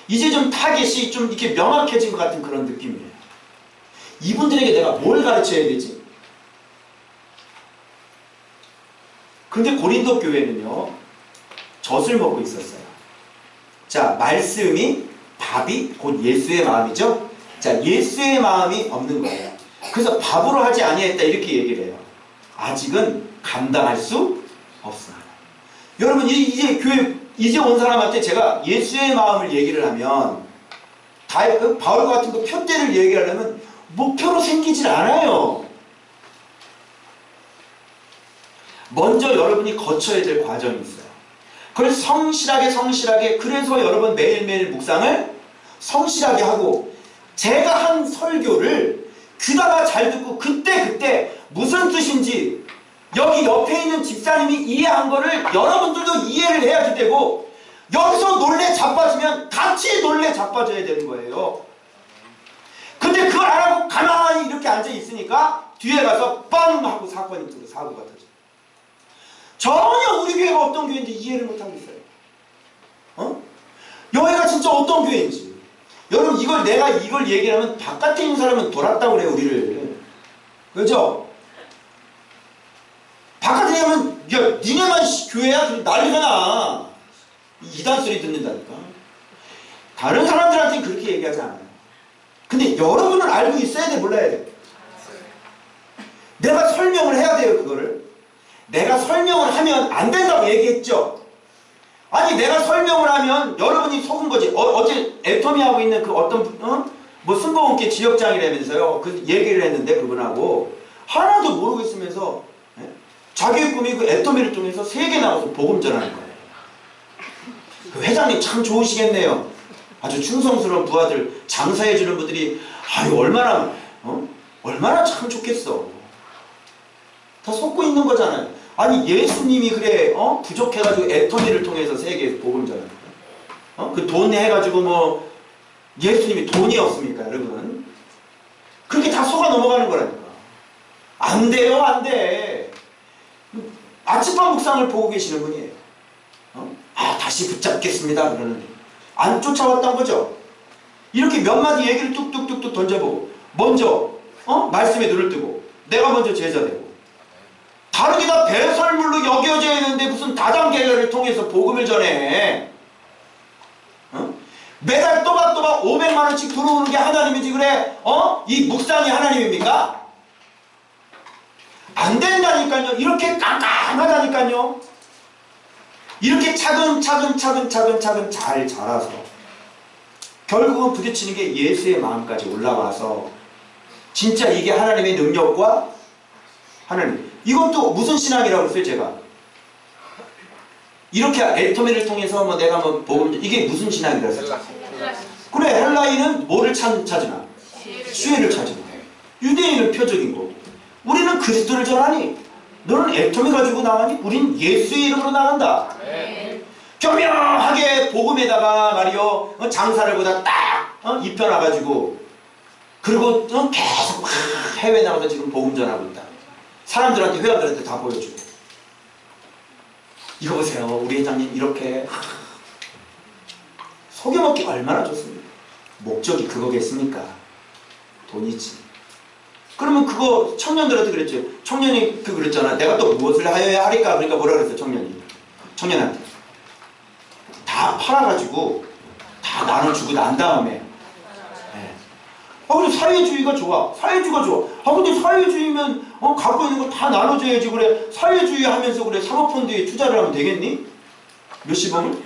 이제 좀 타겟이 좀 이렇게 명확해진 것 같은 그런 느낌이에요. 이분들에게 내가 뭘 가르쳐야 되지? 근데 고린도 교회는요, 젖을 먹고 있었어요. 자, 말씀이, 밥이 곧 예수의 마음이죠? 자, 예수의 마음이 없는 거예요. 그래서 밥으로 하지 아니했다 이렇게 얘기를 해요. 아직은 감당할 수 없어. 여러분, 이제 교회 이제 온 사람한테 제가 예수의 마음을 얘기를 하면, 바울 같은 거 표대를 얘기하려면 목표로 생기질 않아요. 먼저 여러분이 거쳐야 될 과정이 있어요. 그걸 성실하게, 그래서 여러분 매일매일 묵상을 성실하게 하고, 제가 한 설교를 귀다가 잘 듣고 그때 무슨 뜻인지 여기 옆에 있는 집사님이 이해한 거를 여러분들도 이해를 해야지 되고, 여기서 놀래 자빠지면 같이 놀래 자빠져야 되는 거예요. 근데 그걸 안 하고 가만히 이렇게 앉아 있으니까 뒤에 가서 빵 하고 사건이 터져, 사고가 터져. 전혀 우리 교회가 어떤 교회인지 이해를 못하고 있어요. 여기가 진짜 어떤 교회인지. 여러분, 내가 이걸 얘기하면 바깥에 있는 사람은 돌았다고 그래요, 우리를. 그렇죠? 바깥에 가면, 야, 니네만 교회야? 난리가 나. 이단 소리 듣는다니까. 다른 사람들한테는 그렇게 얘기하지 않아요. 근데 여러분은 알고 있어야 돼, 몰라야 돼? 내가 설명을 해야 돼요, 그거를. 내가 설명을 하면 안 된다고 얘기했죠. 아니 내가 설명을 하면 여러분이 속은 거지. 어제 애터미하고 있는 그 어떤 뭐 승거원계 지역장이라면서요. 그 얘기를 했는데 그분하고 하나도 모르고 있으면서 자기의 꿈이 그 애터미를 통해서 세계 나가서 복음 전하는 거예요. 그 회장님 참 좋으시겠네요. 아주 충성스러운 부하들 장사해주는 분들이 아유 얼마나 참 좋겠어. 다 속고 있는 거잖아요. 아니 예수님이 그래 부족해가지고 애터미를 통해서 세계에서 복음 전하는 거예요. 그 돈 해가지고 뭐 예수님이 돈이 없습니까 여러분? 그렇게 다 속아 넘어가는 거라니까. 안 돼요 안 돼. 아침밥 묵상을 보고 계시는 분이에요. 다시 붙잡겠습니다 그러는데 안 쫓아왔던 거죠. 이렇게 몇 마디 얘기를 뚝뚝뚝뚝 던져보고 먼저 말씀에 눈을 뜨고 내가 먼저 제자 되고 다른 게 다 배설물로 여겨져야 되는데 무슨 다단계를 통해서 복음을 전해. 매달 또박또박 500만원씩 들어오는 게 하나님이지 그래 이 묵상이 하나님입니까? 안 된다니까요. 이렇게 깜깜하다니까요. 이렇게 차근차근 잘 자라서 결국은 부딪히는 게 예수의 마음까지 올라와서 진짜 이게 하나님의 능력과 하나님. 이것도 무슨 신앙이라고 했어요 제가? 이렇게 애터미를 통해서 뭐 내가 뭐 복음 이게 무슨 신앙이라고 했어요? 그래 헬라인은 뭐를 찾으나? 지혜를 찾으나. 유대인은 표적인 거고 우리는 그리스도를 전하니 너는 애터미 가지고 나가니 우린 예수의 이름으로 나간다. 교묘하게 복음에다가 말이요 장사를 보다 딱 입혀놔가지고 그리고 계속 막 해외 나가서 지금 복음 전하고 있다. 사람들한테 회원들한테 다 보여주고 이거 보세요 우리 회장님 이렇게 속여먹기 얼마나 좋습니까? 목적이 그거겠습니까? 돈이지. 그러면 그거 청년들한테 그랬죠. 청년이 그랬잖아. 내가 또 무엇을 하여야 하리까? 그러니까 뭐라 그랬어요 청년한테 다 팔아가지고 다 나눠주고 난 다음에 근데 사회주의가 좋아. 근데 사회주의면 갖고 있는 거 다 나눠줘야지 그래. 사회주의 하면서 그래 사모펀드에 투자를 하면 되겠니? 몇십억을?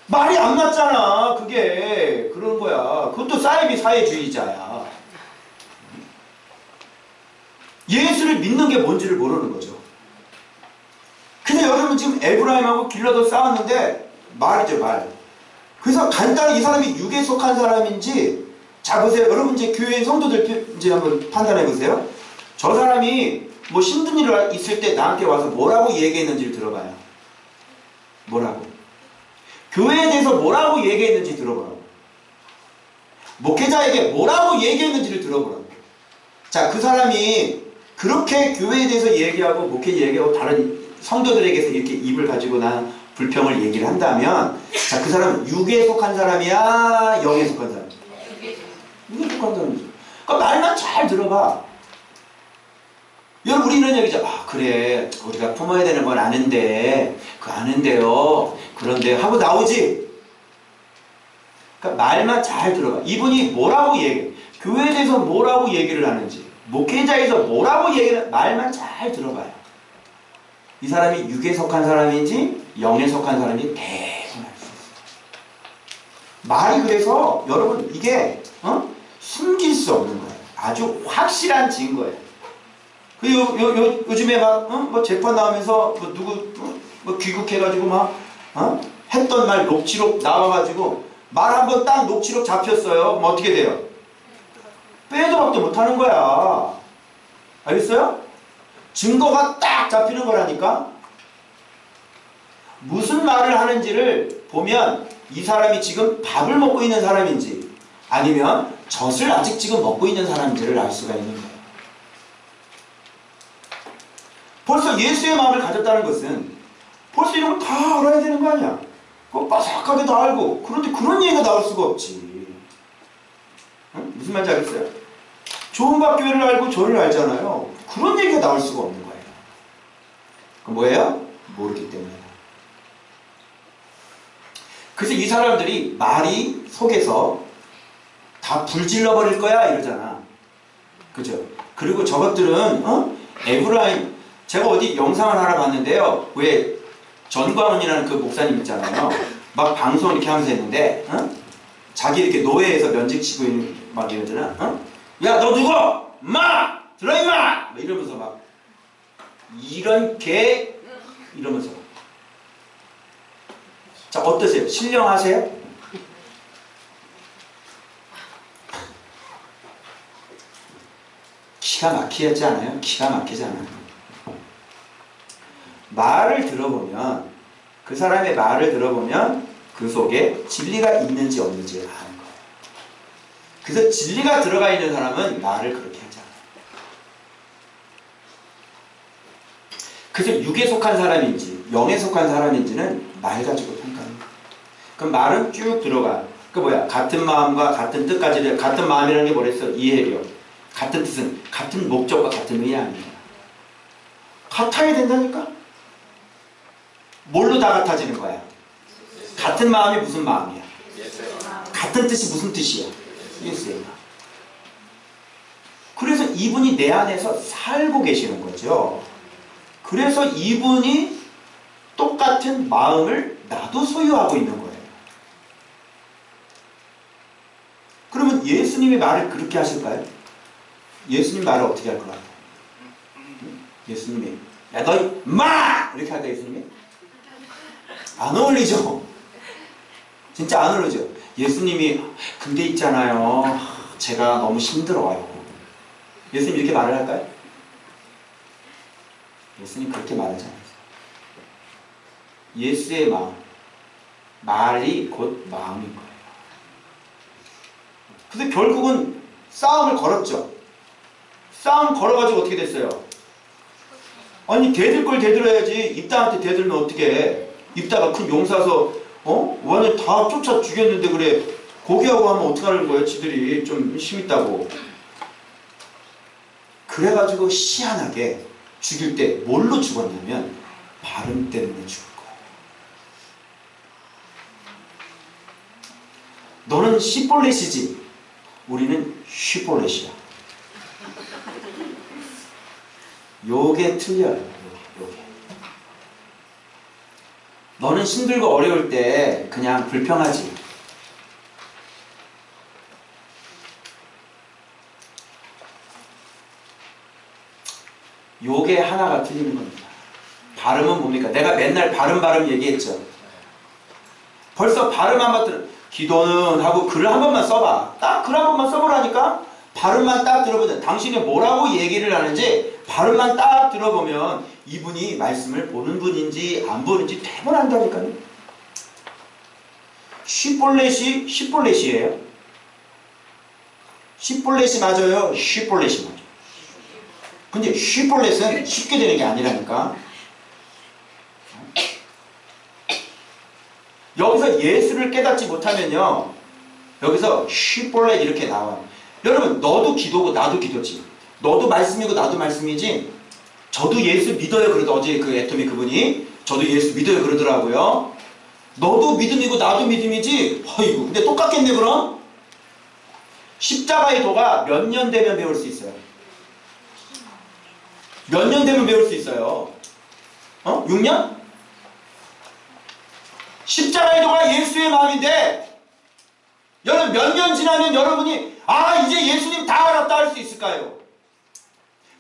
말이 안 맞잖아. 그게 그런 거야. 그것도 사이비 사회주의자야. 예수를 믿는 게 뭔지를 모르는 거죠. 근데 여러분 지금 에브라임하고 길러도 싸웠는데 말이죠 말. 그래서 간단히 이 사람이 육에 속한 사람인지 자 보세요. 여러분 이제 교회 성도들 이제 한번 판단해 보세요. 저 사람이 뭐 힘든 일 있을 때 나한테 와서 뭐라고 얘기했는지를 들어봐요. 뭐라고? 교회에 대해서 뭐라고 얘기했는지 들어보라고. 목회자에게 뭐라고 얘기했는지를 들어보라고. 자, 그 사람이 그렇게 교회에 대해서 얘기하고 목회 얘기하고 다른 성도들에게서 이렇게 입을 가지고 난 불평을 얘기를 한다면 자, 그 사람은 육에 속한 사람이야? 영에 속한 사람이야? 육에 속한 사람이죠. 그러니까 말만 잘 들어봐. 여러분 우리 이런 얘기죠. 그래 우리가 품어야 되는 건 아는데 아는데요 그런데 하고 나오지. 그러니까 말만 잘 들어봐. 이분이 뭐라고 얘기해. 교회에 대해서 뭐라고 얘기를 하는지 목회자에서 뭐라고 얘기를 말만 잘 들어봐요. 이 사람이 육에 속한 사람인지 영에 속한 사람인지 대충 알 수 있어요. 말이 그래서 여러분 이게 숨길 수 없는 거예요. 아주 확실한 증거예요. 요즘에 뭐 재판 나오면서 뭐 누구 뭐 귀국해가지고 막 했던 말 녹취록 나와가지고 말 한번 딱 녹취록 잡혔어요. 그럼 어떻게 돼요? 빼도 박도 못하는 거야. 알겠어요? 증거가 딱 잡히는 거라니까. 무슨 말을 하는지를 보면 이 사람이 지금 밥을 먹고 있는 사람인지 아니면 젖을 아직 지금 먹고 있는 사람인지를 알 수가 있는 거예요. 벌써 예수의 마음을 가졌다는 것은 벌써 이런 걸 다 알아야 되는 거 아니야. 그거 빠삭하게 다 알고. 그런데 그런 얘기가 나올 수가 없지. 무슨 말인지 알겠어요? 좋은 밥 교회를 알고 저를 알잖아요. 그런 얘기가 나올 수가 없는 거예요. 그럼 뭐예요? 모르기 때문이다. 그래서 이 사람들이 말이 속에서 다 불질러 버릴 거야 이러잖아. 그죠? 그리고 저것들은 에브라임, 제가 어디 영상을 하나 봤는데요. 왜 전광훈이라는 그 목사님 있잖아요. 막 방송 이렇게 하면서 했는데 자기 이렇게 노예에서 면직치고 있는 막 이러잖아. 야 너 누구? 마! 들어 임마! 이러면서 막 이런 개 이러면서. 자 어떠세요? 신령하세요? 기가 막히지 않아요? 기가 막히지 않아요? 말을 들어보면, 그 사람의 말을 들어보면 그 속에 진리가 있는지 없는지 아는 거예요. 그래서 진리가 들어가 있는 사람은 말을 그렇게 하지 않아요. 그래서 육에 속한 사람인지 영에 속한 사람인지는 말 가지고 평가합니다. 그럼 말은 쭉 들어가. 그 뭐야? 같은 마음과 같은 뜻까지, 같은 마음이라는 게 뭐랬어? 이해력. 같은 뜻은 같은 목적과 같은 의미 아닙니다. 같아야 된다니까? 뭘로 다 같아지는 거야? 같은 마음이 무슨 마음이야? 같은 뜻이 무슨 뜻이야? 예수의 마음. 그래서 이분이 내 안에서 살고 계시는 거죠. 그래서 이분이 똑같은 마음을 나도 소유하고 있는 거예요. 그러면 예수님이 말을 그렇게 하실까요? 예수님 말을 어떻게 할 것 같아요? 예수님이 야 너 마! 이렇게 할까 예수님이? 안 어울리죠? 진짜 안 어울리죠? 예수님이 근데 있잖아요 제가 너무 힘들어요. 예수님 이렇게 말을 할까요? 예수님 그렇게 말하지 않았어요. 예수의 마음, 말이 곧 마음인 거예요. 그래서 결국은 싸움을 걸었죠. 싸움 걸어가지고 어떻게 됐어요? 아니 대들 걸 대들어야지. 입다한테 대들면 어떻게 해? 입다가 큰 용 사서 완전 다 쫓아 죽였는데 그래 고기하고 하면 어떡하는 거예요? 지들이 좀 힘 있다고. 그래가지고 희한하게 죽일 때 뭘로 죽었냐면 발음 때문에 죽을 거예요. 너는 시볼렛이지 우리는 휘볼렛이야. 요게 틀려요. 요게. 너는 힘들고 어려울 때 그냥 불평하지. 요게 하나가 틀리는 겁니다. 발음은 뭡니까? 내가 맨날 발음 얘기했죠. 벌써 발음 한 번 기도는 하고 글을 한 번만 써봐. 딱 글 한 번만 써보라니까? 발음만 딱 들어보자. 당신이 뭐라고 얘기를 하는지 발음만 딱 들어보면 이분이 말씀을 보는 분인지 안 보는지 대본 안다니까요. 쉬볼렛이 시볼렛이에요. 시볼렛이 맞아요? 쉬볼렛이 맞아요. 근데 쉬볼렛은 쉽게 되는 게 아니라니까. 여기서 예수를 깨닫지 못하면요 여기서 쉬볼렛 이렇게 나와요. 여러분 너도 기도고 나도 기도지. 너도 말씀이고 나도 말씀이지. 저도 예수 믿어요 그러더 어제 그 애터미 그분이 저도 예수 믿어요 그러더라고요. 너도 믿음이고 나도 믿음이지. 어이구 근데 똑같겠네 그럼? 십자가의 도가 몇 년 되면 배울 수 있어요? 몇 년 되면 배울 수 있어요? 6년? 십자가의 도가 예수의 마음인데 여러분 몇 년 지나면 여러분이 이제 예수님 다 알았다 할 수 있을까요?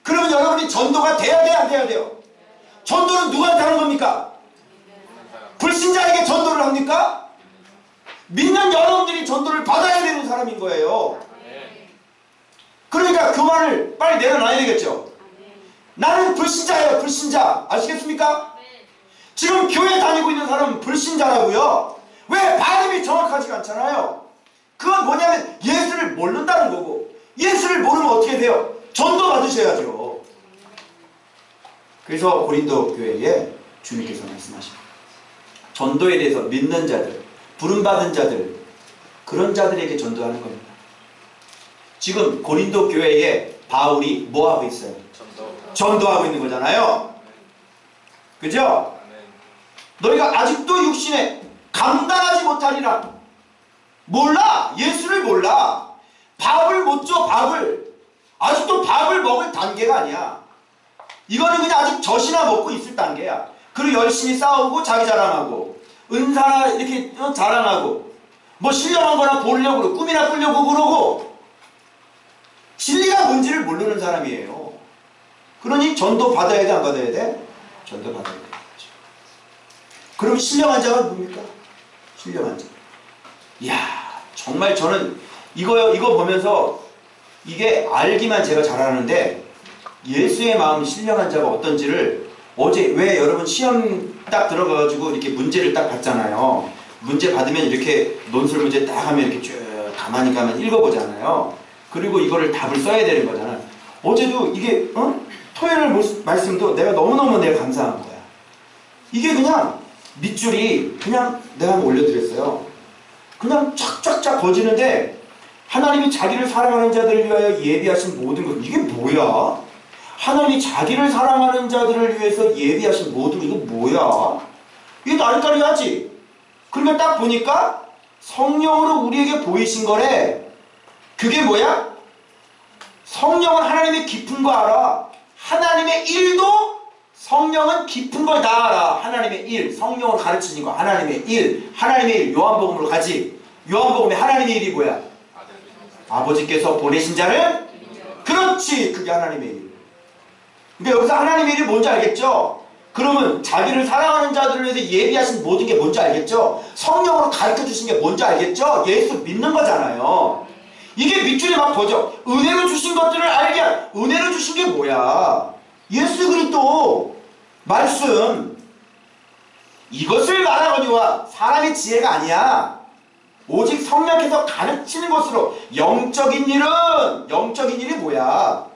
그러면 여러분이 전도가 돼야 돼요 안 돼야 돼요? 전도는 누구한테 하는 겁니까? 불신자에게 전도를 합니까? 믿는 여러분들이 전도를 받아야 되는 사람인 거예요. 그러니까 그 말을 빨리 내려놔야 되겠죠. 나는 불신자예요 불신자. 아시겠습니까? 지금 교회 다니고 있는 사람은 불신자라고요. 왜? 발음이 정확하지가 않잖아요. 그건 뭐냐면 예수를 모른다는 거고 예수를 모르면 어떻게 돼요? 전도 받으셔야죠. 그래서 고린도 교회에 주님께서 말씀하십니다. 전도에 대해서 믿는 자들, 부름받은 자들 그런 자들에게 전도하는 겁니다. 지금 고린도 교회에 바울이 뭐하고 있어요? 전도하고 있는 거잖아요. 그죠? 너희가 아직도 육신에 감당하지 못하리라. 몰라. 예수를 몰라. 밥을 못 줘 밥을. 아직도 밥을 먹을 단계가 아니야. 이거는 그냥 아직 젖이나 먹고 있을 단계야. 그리고 열심히 싸우고 자기 자랑하고 은사나 이렇게 자랑하고 뭐 신령한 거나 보려고 그러고 꿈이나 꾸려고 그러고 진리가 뭔지를 모르는 사람이에요. 그러니 전도 받아야 돼, 안 받아야 돼? 전도 받아야 돼. 그럼 신령한 자가 뭡니까? 신령한 자. 이야, 정말 저는 이거 보면서 이게 알기만 제가 잘하는데 예수의 마음 신령한 자가 어떤지를 어제 왜 여러분 시험 딱 들어가가지고 이렇게 문제를 딱 받잖아요. 문제 받으면 이렇게 논술 문제 딱 하면 이렇게 쭉 가만히 읽어보잖아요. 그리고 이거를 답을 써야 되는 거잖아. 어제도 이게 토요일 말씀도 내가 너무너무 내가 감사한 거야. 이게 그냥 밑줄이 그냥 내가 한번 올려드렸어요. 그냥 쫙쫙쫙 거지는데 하나님이 자기를 사랑하는 자들을 위하여 예비하신 모든 것. 이게 뭐야? 하나님이 자기를 사랑하는 자들을 위해서 예비하신 모든 것. 이거 뭐야? 이게 나리까리하지? 그러면 딱 보니까 성령으로 우리에게 보이신 거래. 그게 뭐야? 성령은 하나님의 깊은 거 알아. 하나님의 일도 성령은 깊은 걸 다 알아. 하나님의 일, 성령을 가르치는 거. 하나님의 일, 하나님의 일. 요한복음으로 가지. 요한복음의 하나님의 일이 뭐야? 아버지께서 보내신 자를? 그렇지. 그게 하나님의 일. 근데 여기서 하나님의 일이 뭔지 알겠죠? 그러면 자기를 사랑하는 자들을 위해서 예비하신 모든 게 뭔지 알겠죠? 성령으로 가르쳐 주신 게 뭔지 알겠죠? 예수 믿는 거잖아요. 이게 밑줄이 막 퍼져. 은혜로 주신 것들을 알게 은혜로 주신 게 뭐야? 예수 그리스도 말씀. 이것을 말하거니와 사람의 지혜가 아니야. 오직 성령께서 가르치는 것으로. 영적인 일이 뭐야?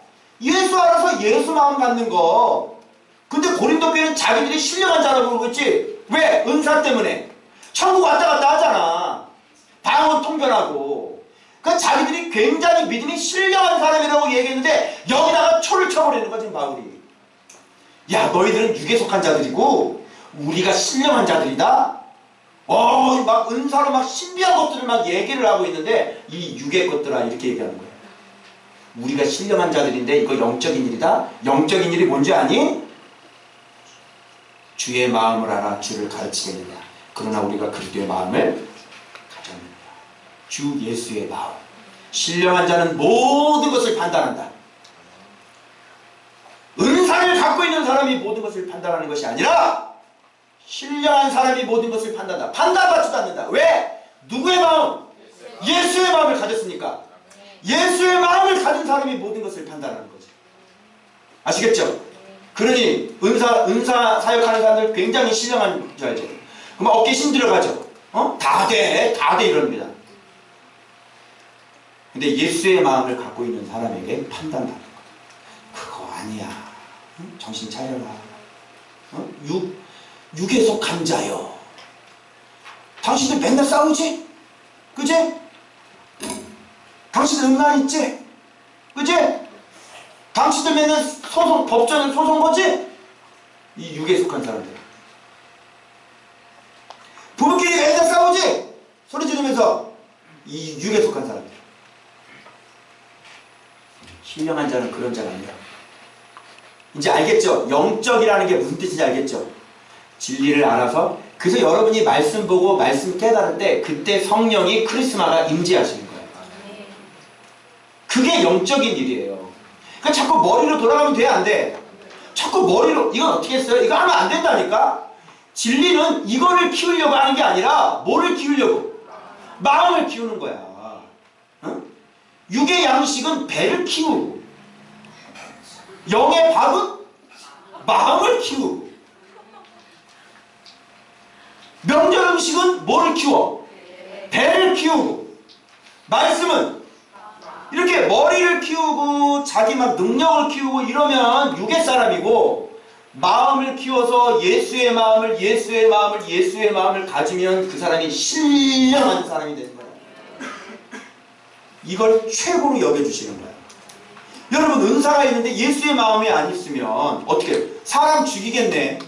예수 알아서 예수 마음 갖는 거. 근데 고린도 교회는 자기들이 신령한 자라고 그러고 있지. 왜? 은사 때문에. 천국 왔다 갔다 하잖아. 방언 통변하고. 그러니까 자기들이 굉장히 믿음이 신령한 사람이라고 얘기했는데 여기다가 초를 쳐버리는 거지 바울이. 야, 너희들은 육에 속한 자들이고 우리가 신령한 자들이다. 막 은사로 막 신비한 것들을 막 얘기를 하고 있는데 이 육의 것들아 이렇게 얘기하는 거야. 우리가 신령한 자들인데 이거 영적인 일이다. 영적인 일이 뭔지 아니? 주의 마음을 알아 주를 가르치겠느냐. 그러나 우리가 그리스도의 마음을 가졌느냐. 주 예수의 마음. 신령한 자는 모든 것을 판단한다. 은사를 갖고 있는 사람이 모든 것을 판단하는 것이 아니라 신령한 사람이 모든 것을 판단한다. 판단받지도 않는다. 왜? 누구의 마음? 예수의 마음을 가졌으니까. 예수의 마음을 가진 사람이 모든 것을 판단하는 거지. 아시겠죠? 그러니 은사 사역하는 사람들 굉장히 신령한 줄 알죠? 그럼 어깨 힘들어가죠? 다 돼 이럽니다. 근데 예수의 마음을 갖고 있는 사람에게 판단받는 거야. 그거 아니야. 정신 차려라. 육에 속한 자요. 당신들 맨날 싸우지? 그지? 당신들 음란 있지? 그지? 당신들 맨날 법정에 소송 거지? 이 육에 속한 사람들. 부부끼리 맨날 싸우지? 소리 지르면서. 이 육에 속한 사람들. 신령한 자는 그런 자가 아니라. 이제 알겠죠? 영적이라는 게 무슨 뜻인지 알겠죠? 진리를 알아서. 그래서 여러분이 말씀 보고 말씀 깨달을 때 그때 성령이 크리스마가 임재하시는 거예요. 그게 영적인 일이에요. 그러니까 자꾸 머리로 돌아가면 돼, 안 돼? 자꾸 머리로 이건 어떻게 했어요? 이거 하면 안 된다니까? 진리는 이거를 키우려고 하는 게 아니라 뭐를 키우려고? 마음을 키우는 거야. 육의 양식은 배를 키우고 영의 밥은 마음을 키우고 명절 음식은 뭐를 키워? 배를 키우고 말씀은 이렇게 머리를 키우고 자기 막 능력을 키우고 이러면 육의 사람이고 마음을 키워서 예수의 마음을 가지면 그 사람이 신령한 사람이 되는 거야. 이걸 최고로 여겨주시는 거야. 여러분 은사가 있는데 예수의 마음이 안 있으면 어떻게 사람 죽이겠네.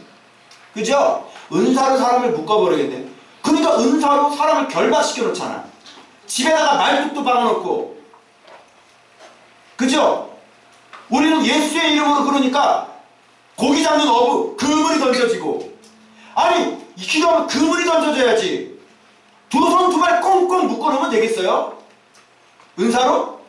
그죠? 은사로 사람을 묶어버리겠네. 그러니까 은사로 사람을 결박시켜 놓잖아. 집에다가 말뚝도 박아놓고. 그죠? 우리는 예수의 이름으로 그러니까 고기 잡는 어부 그물이 던져지고, 아니 기도하면 그물이 던져져야지. 두 손 두 발 꽁꽁 묶어놓으면 되겠어요? 은사로?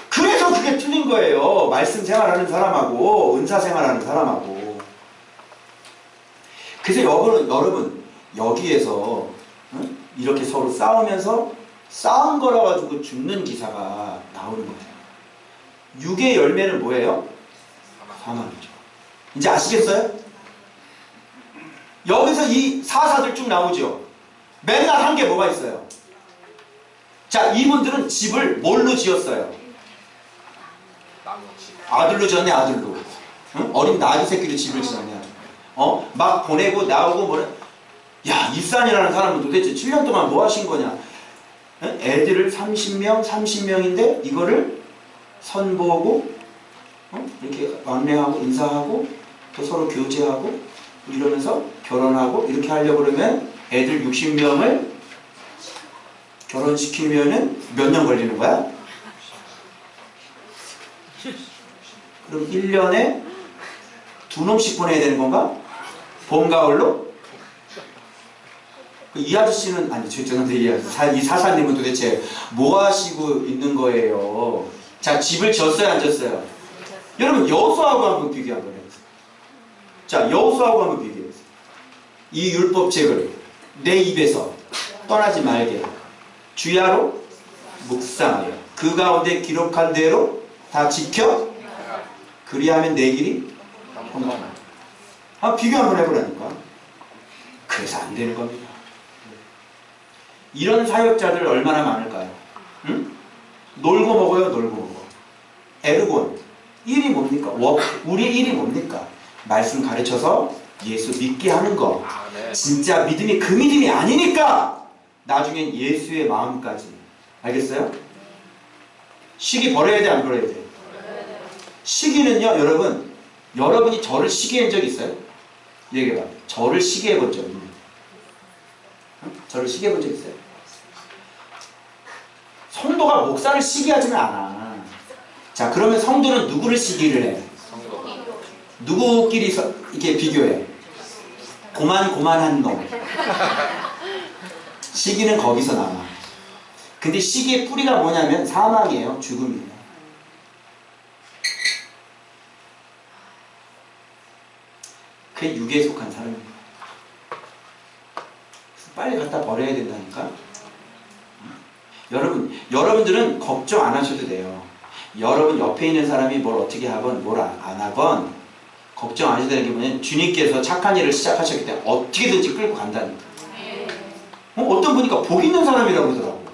그래서 그게 틀린 거예요. 말씀 생활하는 사람하고 은사 생활하는 사람하고. 그래서 여러분 여기에서 이렇게 서로 싸우면서 싸운 거라 가지고 죽는 기사가 나오는 거예요. 육의 열매는 뭐예요? 사망이죠. 이제 아시겠어요? 여기서 이 사사들 쭉 나오죠. 맨날 한 게 뭐가 있어요? 자, 이분들은 집을 뭘로 지었어요? 아들로 지었네, 아들로. 응? 어린 나귀 새끼로 집을 지었냐. 막 보내고 나오고 뭐래. 야, 입산이라는 사람은 도대체 7년 동안 뭐 하신 거냐. 응? 애들을 30명인데 이거를 선보고 이렇게 왕래하고 인사하고 또 서로 교제하고 이러면서 결혼하고 이렇게 하려고 그러면 애들 60명을 결혼시키면은 몇 년 걸리는 거야? 그럼 1년에 2놈씩 보내야 되는 건가? 봄, 가을로? 이 아저씨는, 아니, 죄송한데, 이 사사님은 도대체 뭐 하시고 있는 거예요? 자, 집을 졌어요, 안 졌어요? 여러분, 여호수아하고 한번 비교 한번 해보세요. 자, 여호수아하고 한번 비교해보세요. 이 율법책을 내 입에서 떠나지 말게 주야로 묵상하여 그 가운데 기록한 대로 다 지켜 그리하면 내 길이 평강하다. 비교 한번 해보라니까. 그래서 안 되는 겁니다. 이런 사역자들 얼마나 많을까요? 응? 놀고 먹어요, 놀고 먹어. 에르곤 일이 뭡니까? 우리 일이 뭡니까? 말씀 가르쳐서 예수 믿게 하는 거. 진짜 믿음이 그 믿음이 아니니까 나중엔 예수의 마음까지. 알겠어요? 시기 버려야 돼, 안 버려야 돼? 시기는요, 여러분이 저를 시기한 적 있어요? 얘기해봐. 저를 시기해 본 적 있나요? 저를 시기해 본 적 있어요? 성도가 목사를 시기하지는 않아. 자, 그러면 성도는 누구를 시기를 해? 누구끼리 이렇게 비교해? 고만한 놈. 시기는 거기서 나와. 근데 시기의 뿌리가 뭐냐면 사망이에요. 죽음이에요. 그게 육에 속한 사람입니다. 빨리 갖다 버려야 된다니까. 여러분들은 걱정 안 하셔도 돼요. 여러분 옆에 있는 사람이 뭘 어떻게 하건 뭘 안 하건 걱정 안 하셔도 되는 게 뭐냐면 주님께서 착한 일을 시작하셨기 때문에 어떻게든지 끌고 간다니까. 어떤 보니까 복 있는 사람이라고 그러더라고요.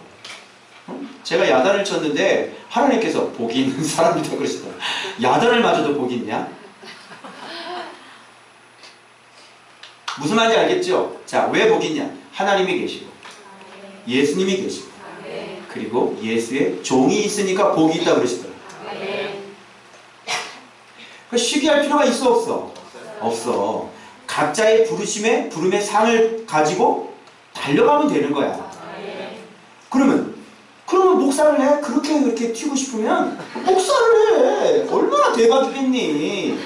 제가 야단을 쳤는데 하나님께서 복이 있는 사람이라고 그러시더라고요. 야단을 맞아도 복이 있냐? 무슨 말인지 알겠죠? 자, 왜 복이 있냐? 하나님이 계시고 예수님이 계시고 그리고 예수의 종이 있으니까 복이 있다고 그러시더라고요. 시기할 필요가 있어, 없어? 없어. 각자의 부름의 상을 가지고 달려가면 되는 거야. 그러면 목사를 해? 그렇게 튀고 싶으면 목사를 해. 얼마나 대박이겠니?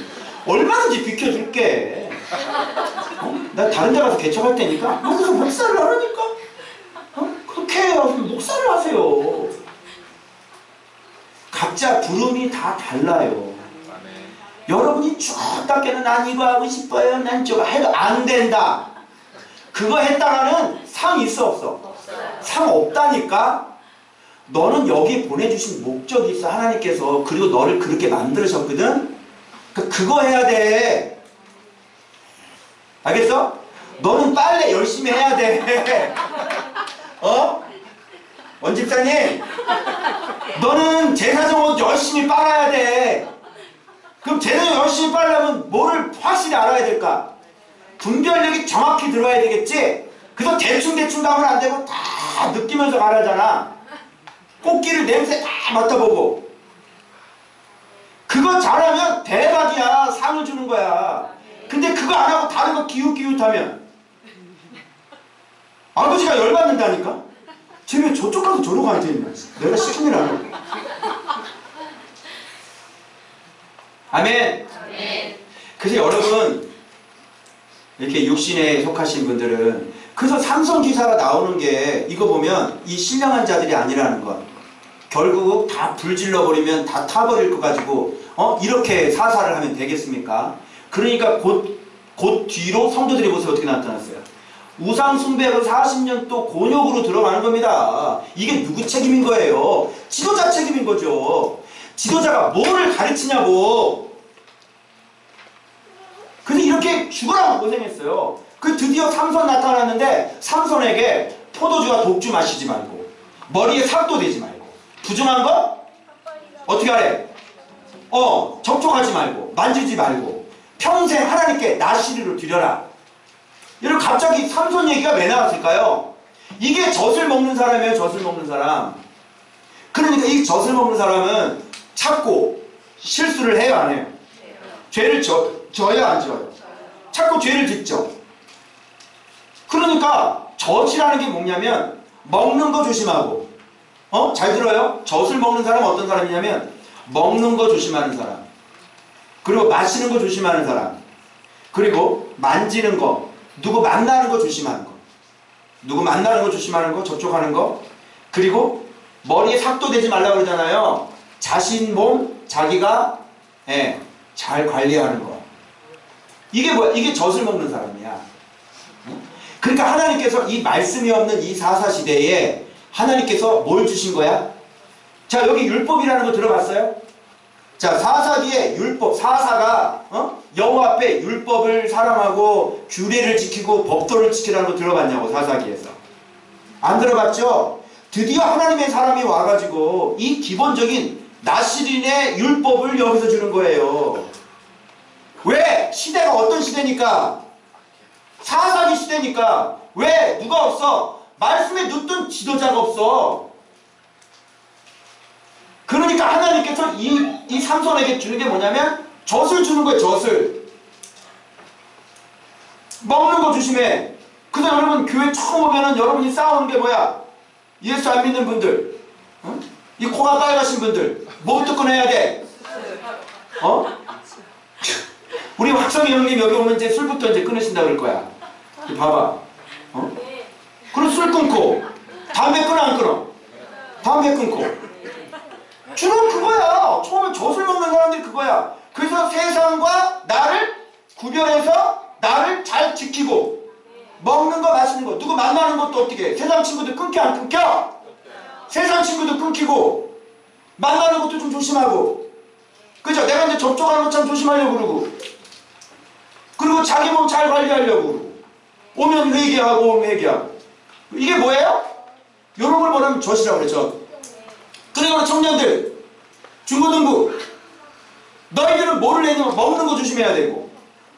얼마든지 비켜줄게. 나 다른 데 가서 개척할 테니까 여기서 목사를 하라니까. 그렇게 해요. 목사를 하세요. 각자 부름이 다 달라요. 여러분이 쭉 닦여는 난 이거 하고 싶어요. 난 저거 해도 안 된다. 그거 했다가는 상 있어, 없어? 상 없다니까. 너는 여기 보내주신 목적이 있어, 하나님께서. 그리고 너를 그렇게 만들으셨거든. 그거 해야 돼. 알겠어? 너는 빨래 열심히 해야 돼. 원 집사님, 너는 제사장 옷 열심히 빨아야 돼. 그럼 제사장 열심히 빨려면 뭐를 확실히 알아야 될까? 분별력이 정확히 들어야 되겠지? 그래서 대충 가면 안 되고 다 느끼면서 가라잖아. 꽃길을 냄새 다 맡아보고. 그거 잘하면 대박이야. 상을 주는 거야. 근데 그거 안 하고 다른 거 기웃기웃하면 아버지가 열받는다니까? 쟤 왜 저쪽 가서 저러고 앉아있냐? 내가 시킨 일 안 하고. 아멘. 그래서 여러분 이렇게 육신에 속하신 분들은 그래서 삼성 기사가 나오는 게 이거 보면 이 신령한 자들이 아니라는 것. 결국 다 불질러 버리면 다 타버릴 거 가지고 이렇게 사사를 하면 되겠습니까? 그러니까 곧 뒤로 성도들의 모습이 어떻게 나타났어요? 우상 숭배로 40년 또 곤욕으로 들어가는 겁니다. 이게 누구 책임인 거예요? 지도자 책임인 거죠. 지도자가 뭐를 가르치냐고. 그래서 이렇게 죽으라고 고생했어요. 그 드디어 삼손 나타났는데 삼손에게 포도주와 독주 마시지 말고 머리에 삭도 대지 말고 부정한 거 어떻게 하래? 접촉하지 말고 만지지 말고 평생 하나님께 나시리로 드려라. 여러분 갑자기 삼손 얘기가 왜 나왔을까요? 이게 젖을 먹는 사람이에요. 젖을 먹는 사람. 그러니까 이 젖을 먹는 사람은 찾고 실수를 해요 안 해요? 죄를 져요 안 져요? 자꾸 죄를 짓죠. 그러니까 젖이라는 게 뭐냐면 먹는 거 조심하고 잘 들어요? 젖을 먹는 사람은 어떤 사람이냐면 먹는 거 조심하는 사람, 그리고 마시는 거 조심하는 사람, 그리고 만지는 거, 누구 만나는 거 조심하는 거, 누구 만나는 거 조심하는 거, 접촉하는 거, 그리고 머리에 삭도 대지 말라고 그러잖아요. 자신 몸 자기가 잘 관리하는 거. 이게 뭐야? 이게 젖을 먹는 사람이야. 그러니까 하나님께서 이 말씀이 없는 이 사사시대에 하나님께서 뭘 주신 거야? 자, 여기 율법이라는 거 들어봤어요? 자, 사사기에 율법, 사사가 여호와 앞에 율법을 사랑하고 규례를 지키고 법도를 지키라는 거 들어봤냐고. 사사기에서 안 들어봤죠? 드디어 하나님의 사람이 와가지고 이 기본적인 나시린의 율법을 여기서 주는 거예요. 왜? 시대가 어떤 시대니까? 사사기 시대니까. 왜? 누가 없어? 말씀에 눕던 지도자가 없어. 그러니까 하나님께서 이 삼손에게 주는 게 뭐냐면 젖을 주는 거예요. 젖을. 먹는 거 조심해. 그래서 여러분 교회 처음 오면은 여러분이 싸우는 게 뭐야? 예수 안 믿는 분들, 이 코가 빨가신 분들 뭐부터 끊어야 돼? 우리 확성이 형님 여기 오면 이제 술부터 이제 끊으신다 그럴 거야. 봐봐. 그럼 술 끊고 담배 끊어 안 끊어? 담배 끊고. 주로 그거야. 처음에 젖을 먹는 사람들이 그거야. 그래서 세상과 나를 구별해서 나를 잘 지키고 먹는 거 마시는 거 누구 만나는 것도 어떻게 해? 세상 친구들 끊겨 안 끊겨? 세상 친구들 끊기고 만나는 것도 좀 조심하고, 그죠? 내가 이제 접촉하는 거 참 조심하려고 그러고, 그리고 자기 몸 잘 관리하려고 그러고, 오면 회개하고 오면 회개하고. 이게 뭐예요? 요런 걸 뭐라면 젖이라고 그러죠. 그리고 청년들 중고등부 너희들은 뭐를 해냐면 먹는 거 조심해야 되고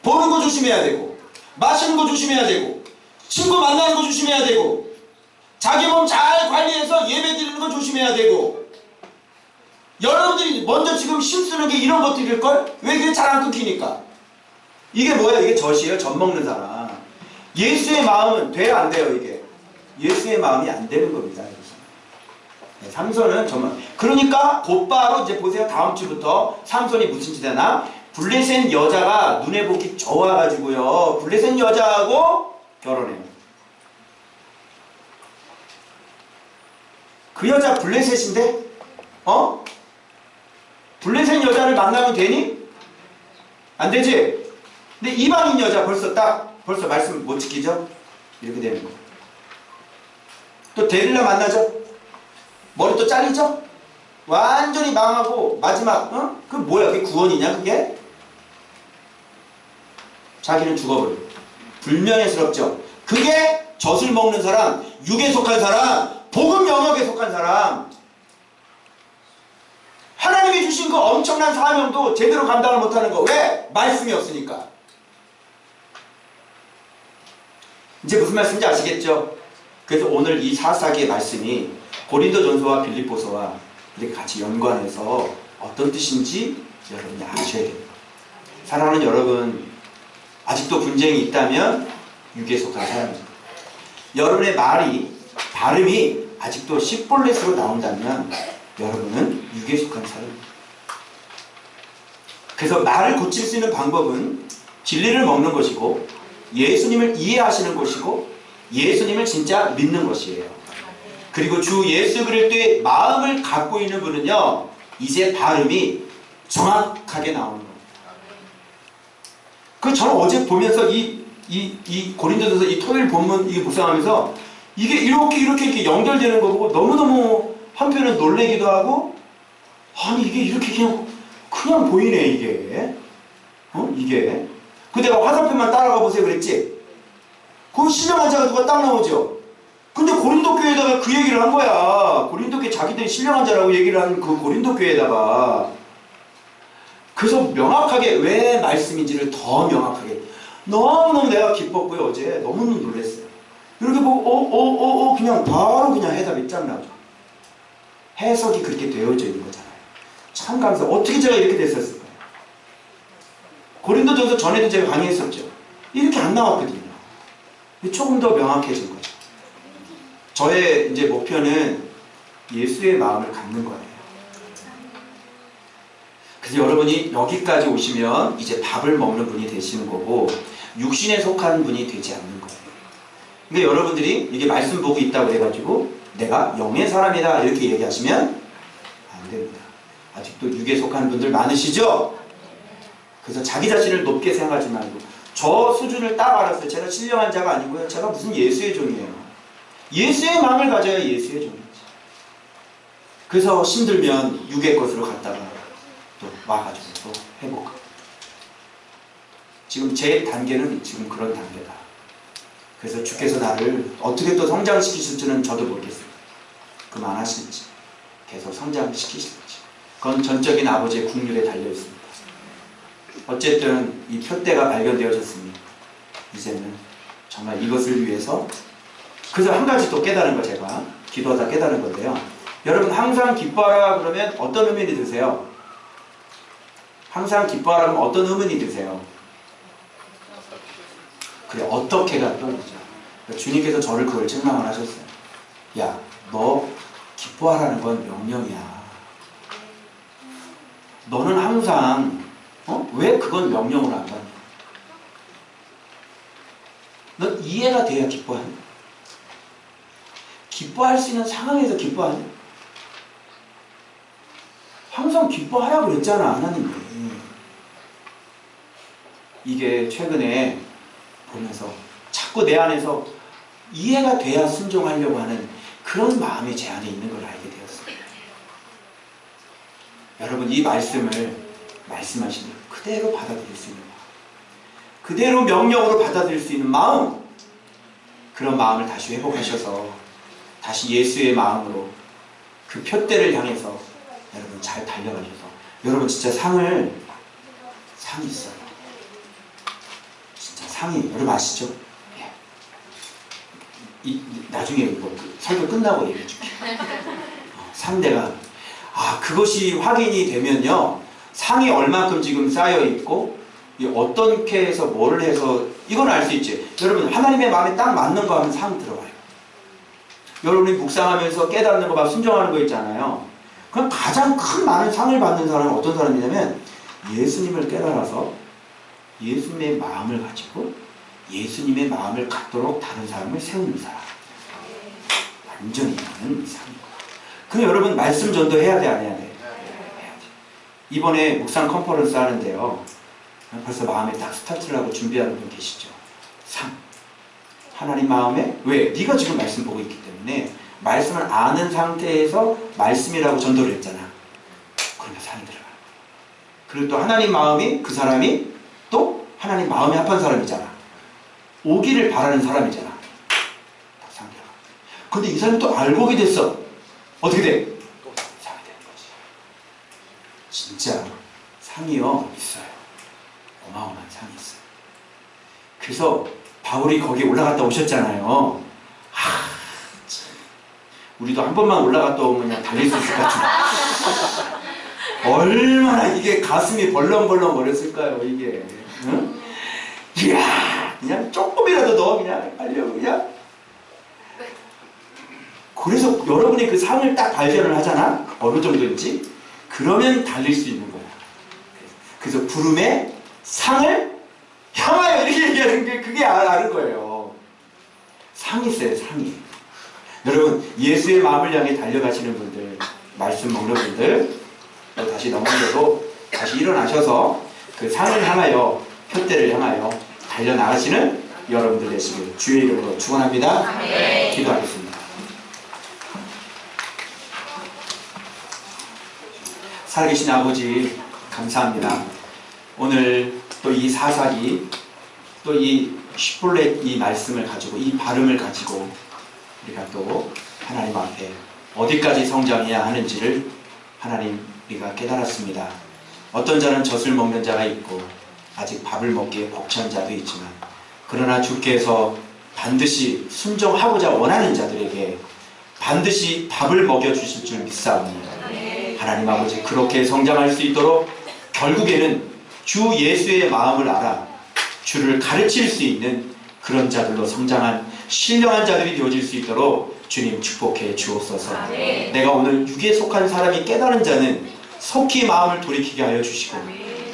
보는 거 조심해야 되고 마시는 거 조심해야 되고 친구 만나는 거 조심해야 되고 자기 몸 잘 관리해서 예배 드리는 거 조심해야 되고. 여러분들이 먼저 지금 힘쓰는 게 이런 것들일걸? 왜 그게 잘 안 끊기니까. 이게 뭐야? 이게 젖이에요. 젖 먹는 사람. 예수의 마음은 돼야 안 돼요. 이게 예수의 마음이 안 되는 겁니다. 삼손은 정말 그러니까 곧바로 이제 보세요. 다음 주부터 삼손이 무슨 짓 하나? 블레셋 여자가 눈에 보기 좋아가지고요 블레셋 여자하고 결혼해요. 그 여자 블레셋인데 블레셋 여자를 만나면 되니? 안 되지? 근데 이방인 여자 벌써 말씀 못 지키죠? 이렇게 되는 거. 또 데릴라 만나죠? 머리 또 잘리죠? 완전히 망하고 마지막 그 뭐야? 그게 구원이냐 그게? 자기는 죽어버려. 불명예스럽죠? 그게 젖을 먹는 사람, 육에 속한 사람, 복음 영역에 속한 사람. 하나님이 주신 그 엄청난 사명도 제대로 감당을 못하는 거. 왜? 말씀이 없으니까. 이제 무슨 말씀인지 아시겠죠? 그래서 오늘 이 사사기의 말씀이 고린도전서와 빌립보서와 이렇게 같이 연관해서 어떤 뜻인지 여러분이 아셔야 됩니다. 사랑하는 여러분, 아직도 분쟁이 있다면 육에 속한 사람입니다. 여러분의 발음이 아직도 십볼넷으로 나온다면 여러분은 육에 속한 사람입니다. 그래서 말을 고칠 수 있는 방법은 진리를 먹는 것이고 예수님을 이해하시는 것이고 예수님을 진짜 믿는 것이에요. 그리고 주 예수 그리스도의 마음을 갖고 있는 분은요, 이제 발음이 정확하게 나오는 겁니다. 그 저는 어제 보면서 이 고린도전서 이 토요일 본문 이게 묵상하면서 이게 이렇게 연결되는 거 보고 너무너무 한편은 놀래기도 하고, 아니 이게 이렇게 그냥 보이네 이게. 이게. 그 내가 화살표만 따라가 보세요 그랬지? 거기 신령 환자가 누가 딱 나오죠? 근데 고린도 교회에다가 그 얘기를 한 거야. 고린도 교회 자기들이 신령 환자라고 얘기를 한 그 고린도 교회에다가. 그래서 명확하게 왜 말씀인지를 더 명확하게. 너무너무 내가 기뻤고요. 어제 너무너무 놀랐어요. 이렇게 보고 그냥 바로 그냥 해답이 쫙 나오죠. 해석이 그렇게 되어져 있는 거잖아요. 참 감사. 어떻게 제가 이렇게 됐었을까요? 고린도전서 전에도 제가 강의했었죠. 이렇게 안 나왔거든요. 조금 더 명확해진 거죠. 저의 이제 목표는 예수의 마음을 갖는 거예요. 그래서 여러분이 여기까지 오시면 이제 밥을 먹는 분이 되시는 거고 육신에 속한 분이 되지 않는 거예요. 근데 여러분들이 이게 말씀 보고 있다고 해가지고 내가 영의 사람이다 이렇게 얘기하시면 안 됩니다. 아직도 육에 속한 분들 많으시죠? 그래서 자기 자신을 높게 생각하지 말고 저 수준을 딱 알았어요. 제가 신령한 자가 아니고요. 제가 무슨 예수의 종이에요. 예수의 마음을 가져야 예수의 종이지. 그래서 힘들면 육의 것으로 갔다가 또 와가지고 또 회복하고. 지금 제 단계는 지금 그런 단계다. 그래서 주께서 나를 어떻게 또 성장시키실지는 저도 모르겠어요. 그만하실지 계속 성장시키실지 그건 전적인 아버지의 국률에 달려있습니다. 어쨌든 이 표대가 발견되어졌습니다. 이제는 정말 이것을 위해서. 그래서 한 가지 또 깨달은 거 제가 기도하다 깨달은 건데요. 여러분 항상 기뻐하라 그러면 어떤 의미이 드세요? 항상 기뻐하라 그러면 어떤 의미이 드세요? 그래, 어떻게가 또 있죠. 주님께서 저를 그걸 책망을 하셨어요. 야, 너 기뻐하라는 건 명령이야. 너는 항상 왜 그건 명령으로 안 받냐? 넌 이해가 돼야 기뻐하냐? 기뻐할 수 있는 상황에서 기뻐하냐? 항상 기뻐하라고 그랬잖아, 하나님이. 이게 최근에 보면서 자꾸 내 안에서 이해가 돼야 순종하려고 하는 그런 마음이 제 안에 있는 걸 알게 되었어요. 여러분 이 말씀을 말씀하시는 그대로 받아들일 수 있는 마음, 그대로 명령으로 받아들일 수 있는 마음, 그런 마음을 다시 회복하셔서 다시 예수의 마음으로 그 표대를 향해서 여러분 잘 달려가셔서 여러분 진짜 상이 있어요. 진짜 상이 여러분 아시죠? 나중에 이거 설교 끝나고 얘기해 줄게. 상대가 그것이 확인이 되면요 상이 얼만큼 지금 쌓여 있고 어떻게 해서 뭘 해서 이건 알 수 있지. 여러분 하나님의 마음에 딱 맞는 거 하면 상 들어가요. 여러분이 묵상하면서 깨닫는 거 막 순종하는 거 있잖아요. 그럼 가장 큰 많은 상을 받는 사람은 어떤 사람이냐면 예수님을 깨달아서 예수님의 마음을 가지고 예수님의 마음을 갖도록 다른 사람을 세우는 사람. 완전히 있는 상이고. 그럼 여러분 말씀 전도 해야 돼, 안 해야 돼? 해야지. 이번에 묵상 컨퍼런스 하는데요. 벌써 마음에 딱 스타트를 하고 준비하는 분 계시죠? 상. 하나님 마음에 왜? 네가 지금 말씀 보고 있기 때문에 말씀을 아는 상태에서 말씀이라고 전도를 했잖아. 그러면 상이 들어가. 그리고 또 하나님 마음이 그 사람이 또 하나님 마음에 합한 사람이잖아. 오기를 바라는 사람이잖아. 딱 상이 들어가. 근데 이 사람이 또 알고 오게 됐어. 어떻게 돼? 또 상이 되는 거지. 진짜 상이요 있어요. 어마어마한 상이 있어요. 그래서 바울이 거기 올라갔다 오셨잖아요. 참. 우리도 한 번만 올라갔다 오면 그냥 달릴 수 있을 것 같은데. 얼마나 이게 가슴이 벌렁벌렁 거렸을까요, 이게. 응? 이야, 그냥 조금이라도 더 그냥 하려고 그냥. 그래서 여러분이 그 상을 딱 발견을 하잖아. 어느 정도인지. 그러면 달릴 수 있는 거야. 그래서 부름의 상을 향하여 이렇게 얘기하는 게 그게 아는 거예요. 상이 있어요, 상이. 여러분, 예수의 마음을 향해 달려가시는 분들, 말씀 먹는 분들, 또 다시 넘어져도 다시 일어나셔서 그 상을 향하여, 표대를 향하여 달려나가시는 여러분들 되시길 주의 이름으로 축원합니다. 기도하겠습니다. 살아계신 아버지 감사합니다. 오늘 또 이 사사기, 또 이 시볼렛 이 말씀을 가지고, 이 발음을 가지고 우리가 또 하나님 앞에 어디까지 성장해야 하는지를 하나님 우리가 깨달았습니다. 어떤 자는 젖을 먹는 자가 있고 아직 밥을 먹기에 벅찬 자도 있지만, 그러나 주께서 반드시 순종하고자 원하는 자들에게 반드시 밥을 먹여주실 줄 믿사옵니다. 하나님 아버지, 그렇게 성장할 수 있도록 결국에는 주 예수의 마음을 알아 주를 가르칠 수 있는 그런 자들로 성장한 신령한 자들이 되어질 수 있도록 주님 축복해 주옵소서. 내가 오늘 육에 속한 사람이 깨달은 자는 속히 마음을 돌이키게 하여 주시고,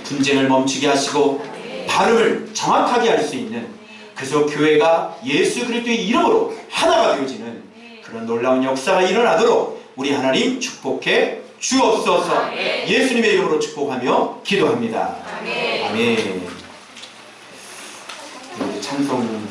분쟁을 멈추게 하시고, 발음을 정확하게 할 수 있는, 그래서 교회가 예수 그리스도의 이름으로 하나가 되어지는 그런 놀라운 역사가 일어나도록 우리 하나님 축복해 주옵소서. 예수님의 이름으로 축복하며 기도합니다. 아멘. 찬송